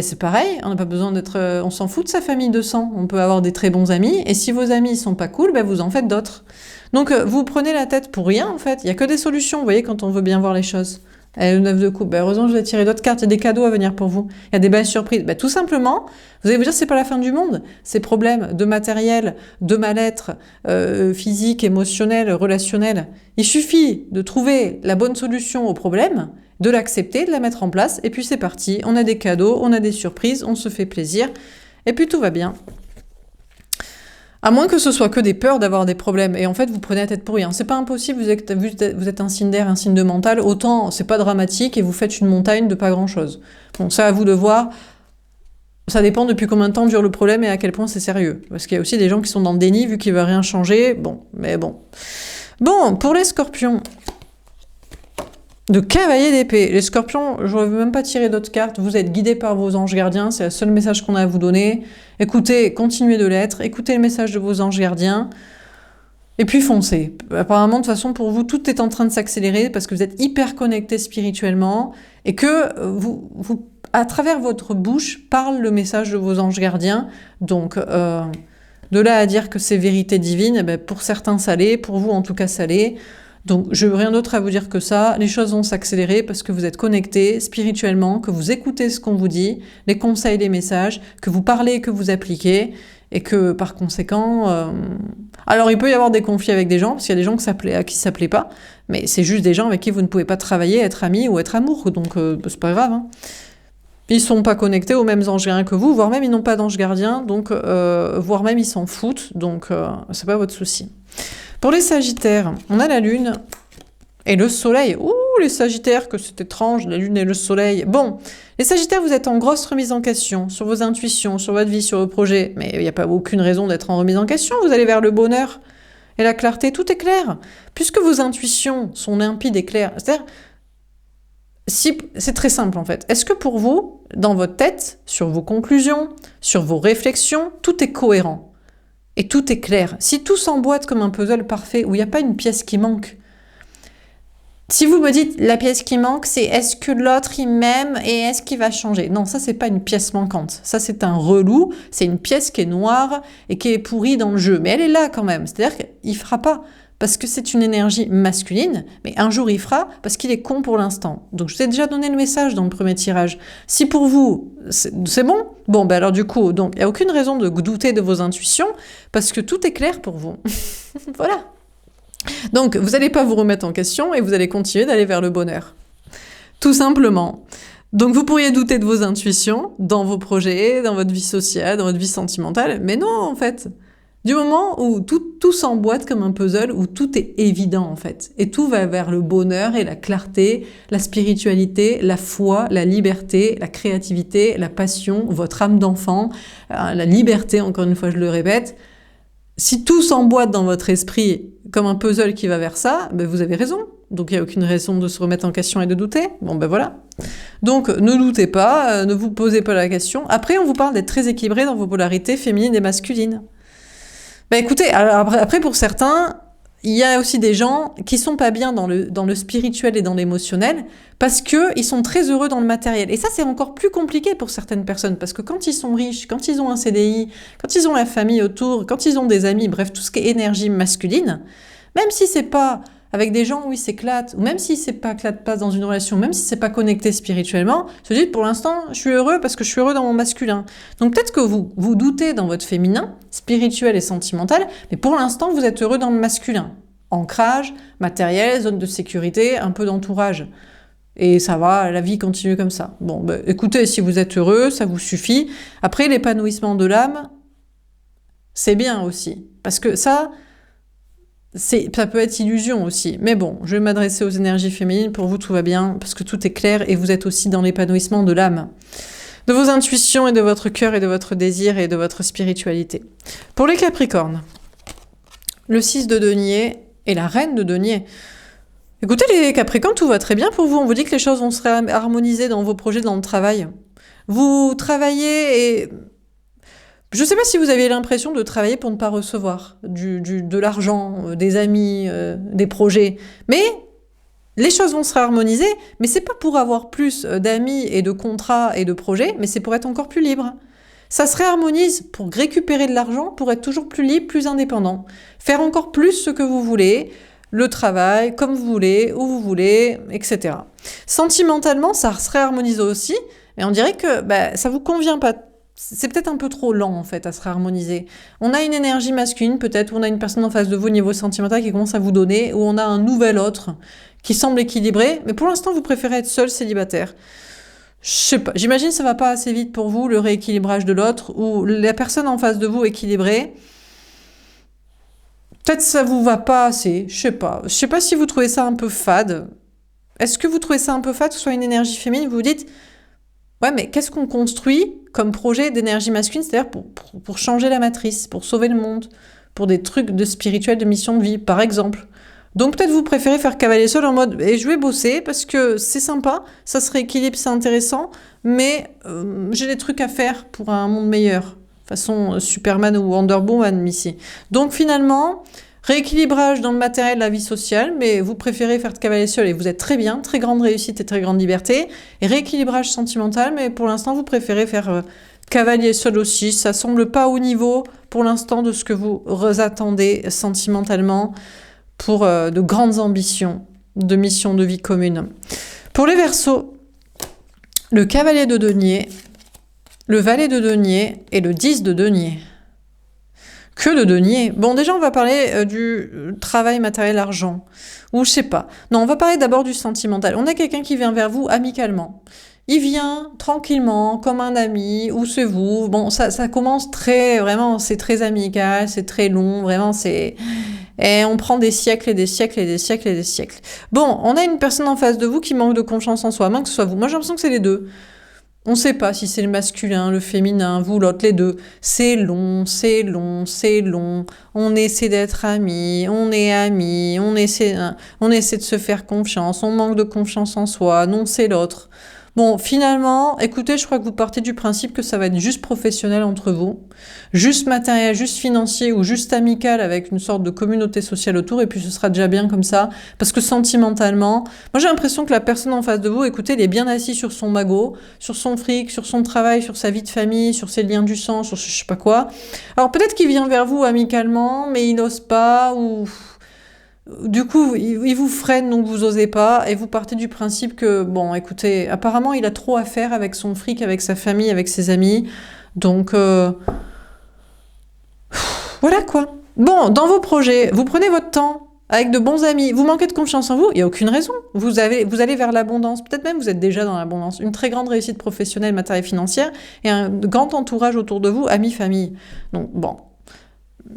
C'est pareil, on n'a pas besoin d'être... on s'en fout de sa famille de sang, on peut avoir des très bons amis, et si vos amis sont pas cool, vous en faites d'autres. Donc vous prenez la tête pour rien en fait, il y a que des solutions, vous voyez, quand on veut bien voir les choses. Et le 9 de coupe, heureusement je vais tirer d'autres cartes, il y a des cadeaux à venir pour vous, il y a des belles surprises. Tout simplement, vous allez vous dire c'est pas la fin du monde, ces problèmes de matériel, de mal-être physique, émotionnel, relationnel, il suffit de trouver la bonne solution au problème, de l'accepter, de la mettre en place, et puis c'est parti, on a des cadeaux, on a des surprises, on se fait plaisir, et puis tout va bien. À moins que ce soit que des peurs d'avoir des problèmes, et en fait vous prenez la tête pour rien. C'est pas impossible, vous êtes un signe d'air, un signe de mental, autant c'est pas dramatique et vous faites une montagne de pas grand chose. Bon, ça à vous de voir, ça dépend depuis combien de temps dure le problème et à quel point c'est sérieux. Parce qu'il y a aussi des gens qui sont dans le déni vu qu'ils veulent rien changer, mais bon. Bon, pour les scorpions, de cavalier d'épée. Les scorpions, je ne veux même pas tirer d'autres cartes. Vous êtes guidés par vos anges gardiens. C'est le seul message qu'on a à vous donner. Écoutez, continuez de l'être. Écoutez le message de vos anges gardiens. Et puis foncez. Apparemment, de toute façon, pour vous, tout est en train de s'accélérer parce que vous êtes hyper connectés spirituellement et que à travers votre bouche, parle le message de vos anges gardiens. Donc, de là à dire que c'est vérité divine, eh bien, pour certains, ça l'est. Pour vous, en tout cas, ça l'est. Donc, je n'ai rien d'autre à vous dire que ça. Les choses vont s'accélérer parce que vous êtes connectés spirituellement, que vous écoutez ce qu'on vous dit, les conseils, les messages, que vous parlez, que vous appliquez, et que, par conséquent... Alors, il peut y avoir des conflits avec des gens, parce qu'il y a des gens à qui ça ne plaît pas, mais c'est juste des gens avec qui vous ne pouvez pas travailler, être amis ou être amour, donc c'est pas grave. Hein. Ils sont pas connectés aux mêmes anges gardiens que vous, voire même ils n'ont pas d'ange gardien, donc voire même ils s'en foutent, donc c'est pas votre souci. Pour les Sagittaires, on a la Lune et le Soleil. Ouh, les Sagittaires, que c'est étrange, la Lune et le Soleil. Bon, les Sagittaires, vous êtes en grosse remise en question sur vos intuitions, sur votre vie, sur vos projets, mais il n'y a pas aucune raison d'être en remise en question, vous allez vers le bonheur et la clarté, tout est clair. Puisque vos intuitions sont limpides et claires, c'est-à-dire, c'est très simple en fait. Est-ce que pour vous, dans votre tête, sur vos conclusions, sur vos réflexions, tout est cohérent ? Et tout est clair. Si tout s'emboîte comme un puzzle parfait, où il n'y a pas une pièce qui manque. Si vous me dites, la pièce qui manque, c'est est-ce que l'autre il m'aime et est-ce qu'il va changer? Non, ça c'est pas une pièce manquante. Ça c'est un relou, c'est une pièce qui est noire et qui est pourrie dans le jeu. Mais elle est là quand même. C'est-à-dire qu'il fera pas. Parce que c'est une énergie masculine, mais un jour il fera parce qu'il est con pour l'instant. Donc je vous ai déjà donné le message dans le premier tirage. Si pour vous, c'est bon, bon, ben alors du coup, il n'y a aucune raison de douter de vos intuitions parce que tout est clair pour vous. Voilà. Donc vous n'allez pas vous remettre en question et vous allez continuer d'aller vers le bonheur. Tout simplement. Donc vous pourriez douter de vos intuitions dans vos projets, dans votre vie sociale, dans votre vie sentimentale, mais non en fait. Du moment où tout s'emboîte comme un puzzle, où tout est évident en fait. Et tout va vers le bonheur et la clarté, la spiritualité, la foi, la liberté, la créativité, la passion, votre âme d'enfant, la liberté, encore une fois je le répète. Si tout s'emboîte dans votre esprit comme un puzzle qui va vers ça, ben vous avez raison. Donc il n'y a aucune raison de se remettre en question et de douter. Bon ben voilà. Donc ne doutez pas, ne vous posez pas la question. Après on vous parle d'être très équilibré dans vos polarités féminines et masculines. Ben écoutez, alors après pour certains, il y a aussi des gens qui sont pas bien dans le spirituel et dans l'émotionnel parce que ils sont très heureux dans le matériel. Et ça c'est encore plus compliqué pour certaines personnes parce que quand ils sont riches, quand ils ont un CDI, quand ils ont la famille autour, quand ils ont des amis, bref tout ce qui est énergie masculine, même si c'est pas avec des gens où ils s'éclatent, ou même si c'est pas éclate pas dans une relation, même si c'est pas connecté spirituellement, se dites pour l'instant je suis heureux parce que je suis heureux dans mon masculin. Donc peut-être que vous doutez dans votre féminin, spirituel et sentimental, mais pour l'instant vous êtes heureux dans le masculin. Ancrage, matériel, zone de sécurité, un peu d'entourage. Et ça va, la vie continue comme ça. Bon, ben, écoutez, si vous êtes heureux, ça vous suffit. Après, l'épanouissement de l'âme, c'est bien aussi. Parce que ça peut être illusion aussi. Mais bon, je vais m'adresser aux énergies féminines. Pour vous, tout va bien, parce que tout est clair et vous êtes aussi dans l'épanouissement de l'âme. De vos intuitions et de votre cœur et de votre désir et de votre spiritualité. Pour les Capricornes, le 6 de denier et la reine de denier. Écoutez, les Capricornes, tout va très bien pour vous. On vous dit que les choses vont se harmoniser dans vos projets, dans le travail. Vous travaillez et... Je ne sais pas si vous aviez l'impression de travailler pour ne pas recevoir de l'argent, des amis, des projets. Mais les choses vont se harmoniser, mais c'est pas pour avoir plus d'amis et de contrats et de projets, mais c'est pour être encore plus libre. Ça se réharmonise pour récupérer de l'argent, pour être toujours plus libre, plus indépendant. Faire encore plus ce que vous voulez, le travail, comme vous voulez, où vous voulez, etc. Sentimentalement, ça se réharmonise aussi, et on dirait que ça vous convient pas. C'est peut-être un peu trop lent en fait à se réharmoniser. On a une énergie masculine peut-être, ou on a une personne en face de vous au niveau sentimental qui commence à vous donner, ou on a un nouvel autre qui semble équilibré, mais pour l'instant vous préférez être seul célibataire. Je sais pas, j'imagine que ça va pas assez vite pour vous, le rééquilibrage de l'autre, ou la personne en face de vous équilibrée. Peut-être ça vous va pas assez, je sais pas. Je sais pas si vous trouvez ça un peu fade. Est-ce que vous trouvez ça un peu fade, que ce soit une énergie féminine, vous vous dites ouais, mais qu'est-ce qu'on construit comme projet d'énergie masculine, c'est-à-dire pour changer la matrice, pour sauver le monde, pour des trucs de spirituel, de mission de vie, par exemple. Donc peut-être vous préférez faire cavalier seul en mode et je vais bosser parce que c'est sympa, ça se rééquilibre, c'est intéressant, mais j'ai des trucs à faire pour un monde meilleur. Façon Superman ou Wonder Woman ici. Donc finalement, rééquilibrage dans le matériel de la vie sociale, mais vous préférez faire de cavalier seul et vous êtes très bien, très grande réussite et très grande liberté. Et rééquilibrage sentimental, mais pour l'instant vous préférez faire cavalier seul aussi. Ça semble pas au niveau pour l'instant de ce que vous attendez sentimentalement pour de grandes ambitions de mission de vie commune. Pour les Verseaux, le cavalier de denier, le valet de denier et le 10 de denier. Que de denier. Bon, déjà, on va parler du travail matériel argent. Ou je sais pas. Non, on va parler d'abord du sentimental. On a quelqu'un qui vient vers vous amicalement. Il vient tranquillement, comme un ami, ou c'est vous. Bon, ça commence vraiment, c'est très amical, c'est très long, vraiment, c'est... Et on prend des siècles et des siècles et des siècles et des siècles. Bon, on a une personne en face de vous qui manque de confiance en soi, à moins que ce soit vous. Moi, j'ai l'impression que c'est les deux. On ne sait pas si c'est le masculin, le féminin, vous, l'autre, les deux. C'est long, c'est long, c'est long. On essaie d'être amis, on est amis, on essaie de se faire confiance, on manque de confiance en soi. Non, c'est l'autre. Bon, finalement, écoutez, je crois que vous partez du principe que ça va être juste professionnel entre vous, juste matériel, juste financier ou juste amical avec une sorte de communauté sociale autour, et puis ce sera déjà bien comme ça, parce que sentimentalement, moi j'ai l'impression que la personne en face de vous, écoutez, il est bien assis sur son magot, sur son fric, sur son travail, sur sa vie de famille, sur ses liens du sang, sur je sais pas quoi. Alors peut-être qu'il vient vers vous amicalement, mais il n'ose pas, ou... Du coup, il vous freine, donc vous osez pas, et vous partez du principe que, bon, écoutez, apparemment, il a trop à faire avec son fric, avec sa famille, avec ses amis, donc voilà quoi. Bon, dans vos projets, vous prenez votre temps, avec de bons amis, vous manquez de confiance en vous, il n'y a aucune raison. Vous allez vers l'abondance, peut-être même vous êtes déjà dans l'abondance, une très grande réussite professionnelle, matérielle, financière, et un grand entourage autour de vous, amis, famille. Donc bon...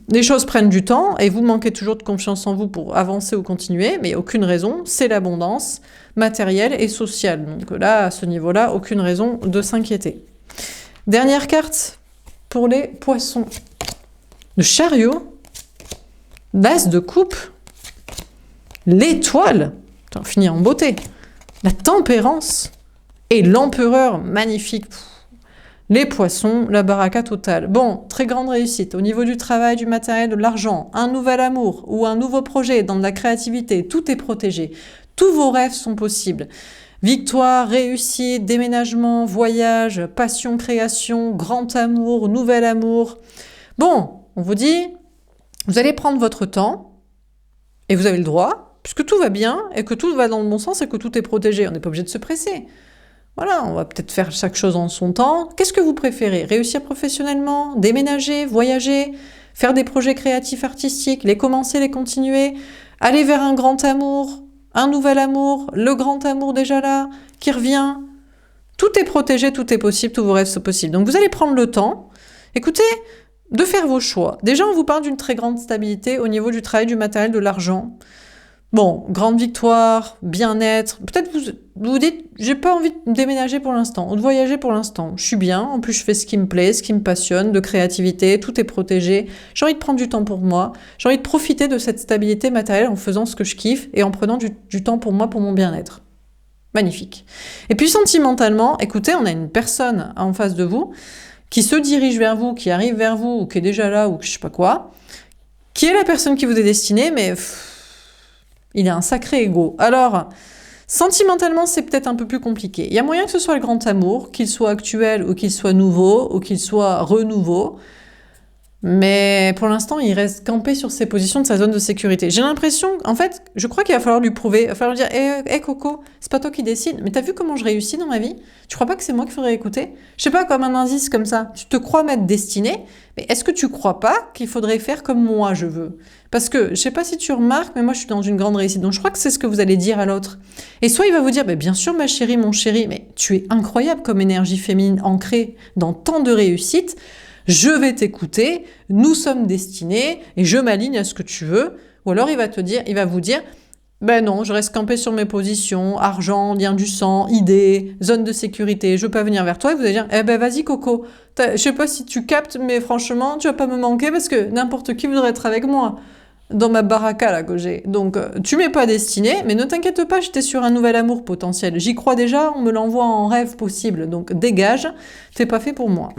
Les choses prennent du temps et vous manquez toujours de confiance en vous pour avancer ou continuer, mais aucune raison, c'est l'abondance matérielle et sociale. Donc là, à ce niveau-là, aucune raison de s'inquiéter. Dernière carte pour les poissons. Le chariot, l'as de coupe, l'étoile, on finit en beauté, la tempérance et l'empereur magnifique. Les poissons, la baraka totale. Bon, très grande réussite. Au niveau du travail, du matériel, de l'argent, un nouvel amour ou un nouveau projet dans de la créativité, tout est protégé. Tous vos rêves sont possibles. Victoire, réussite, déménagement, voyage, passion, création, grand amour, nouvel amour. Bon, on vous dit, vous allez prendre votre temps et vous avez le droit, puisque tout va bien et que tout va dans le bon sens et que tout est protégé. On n'est pas obligé de se presser. Voilà, on va peut-être faire chaque chose en son temps. Qu'est-ce que vous préférez? Réussir professionnellement, déménager, voyager, faire des projets créatifs artistiques, les commencer, les continuer, aller vers un grand amour, un nouvel amour, le grand amour déjà là, qui revient. Tout est protégé, tout est possible, tous vos rêves sont possibles. Donc vous allez prendre le temps, écoutez, de faire vos choix. Déjà, on vous parle d'une très grande stabilité au niveau du travail, du matériel, de l'argent. Bon, grande victoire, bien-être. Peut-être vous vous dites, j'ai pas envie de déménager pour l'instant, ou de voyager pour l'instant. Je suis bien, en plus je fais ce qui me plaît, ce qui me passionne, de créativité, tout est protégé. J'ai envie de prendre du temps pour moi. J'ai envie de profiter de cette stabilité matérielle en faisant ce que je kiffe et en prenant du temps pour moi, pour mon bien-être. Magnifique. Et puis sentimentalement, écoutez, on a une personne en face de vous qui se dirige vers vous, qui arrive vers vous, ou qui est déjà là, ou je sais pas quoi, qui est la personne qui vous est destinée, mais... il a un sacré ego. Alors, sentimentalement, c'est peut-être un peu plus compliqué. Il y a moyen que ce soit le grand amour, qu'il soit actuel ou qu'il soit nouveau, ou qu'il soit renouveau. Mais pour l'instant, il reste campé sur ses positions de sa zone de sécurité. J'ai l'impression, en fait, je crois qu'il va falloir lui prouver, il va falloir lui dire hey, Coco, c'est pas toi qui décides, mais t'as vu comment je réussis dans ma vie? Tu crois pas que c'est moi qu'il faudrait écouter? Je sais pas, comme un indice comme ça. Tu te crois m'être destiné, mais est-ce que tu crois pas qu'il faudrait faire comme moi je veux? Parce que, je sais pas si tu remarques, mais moi je suis dans une grande réussite, donc je crois que c'est ce que vous allez dire à l'autre. Et soit il va vous dire, bien sûr ma chérie, mon chéri, mais tu es incroyable comme énergie féminine ancrée dans tant de réussite, je vais t'écouter, nous sommes destinés, et je m'aligne à ce que tu veux. Ou alors il va vous dire, ben non, je reste campé sur mes positions, argent, lien du sang, idées, zone de sécurité, je veux pas venir vers toi. Et vous allez dire, vas-y Coco, je sais pas si tu captes, mais franchement, tu vas pas me manquer parce que n'importe qui voudrait être avec moi. dans ma baraka là que j'ai. Donc tu m'es pas destiné, mais ne t'inquiète pas, j'étais sur un nouvel amour potentiel. J'y crois déjà, on me l'envoie en rêve possible. Donc dégage, t'es pas fait pour moi.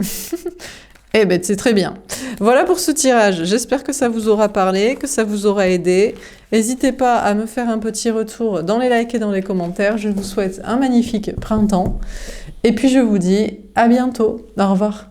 Eh ben c'est très bien. Voilà pour ce tirage. J'espère que ça vous aura parlé, que ça vous aura aidé. N'hésitez pas à me faire un petit retour dans les likes et dans les commentaires. Je vous souhaite un magnifique printemps. Et puis je vous dis à bientôt. Au revoir.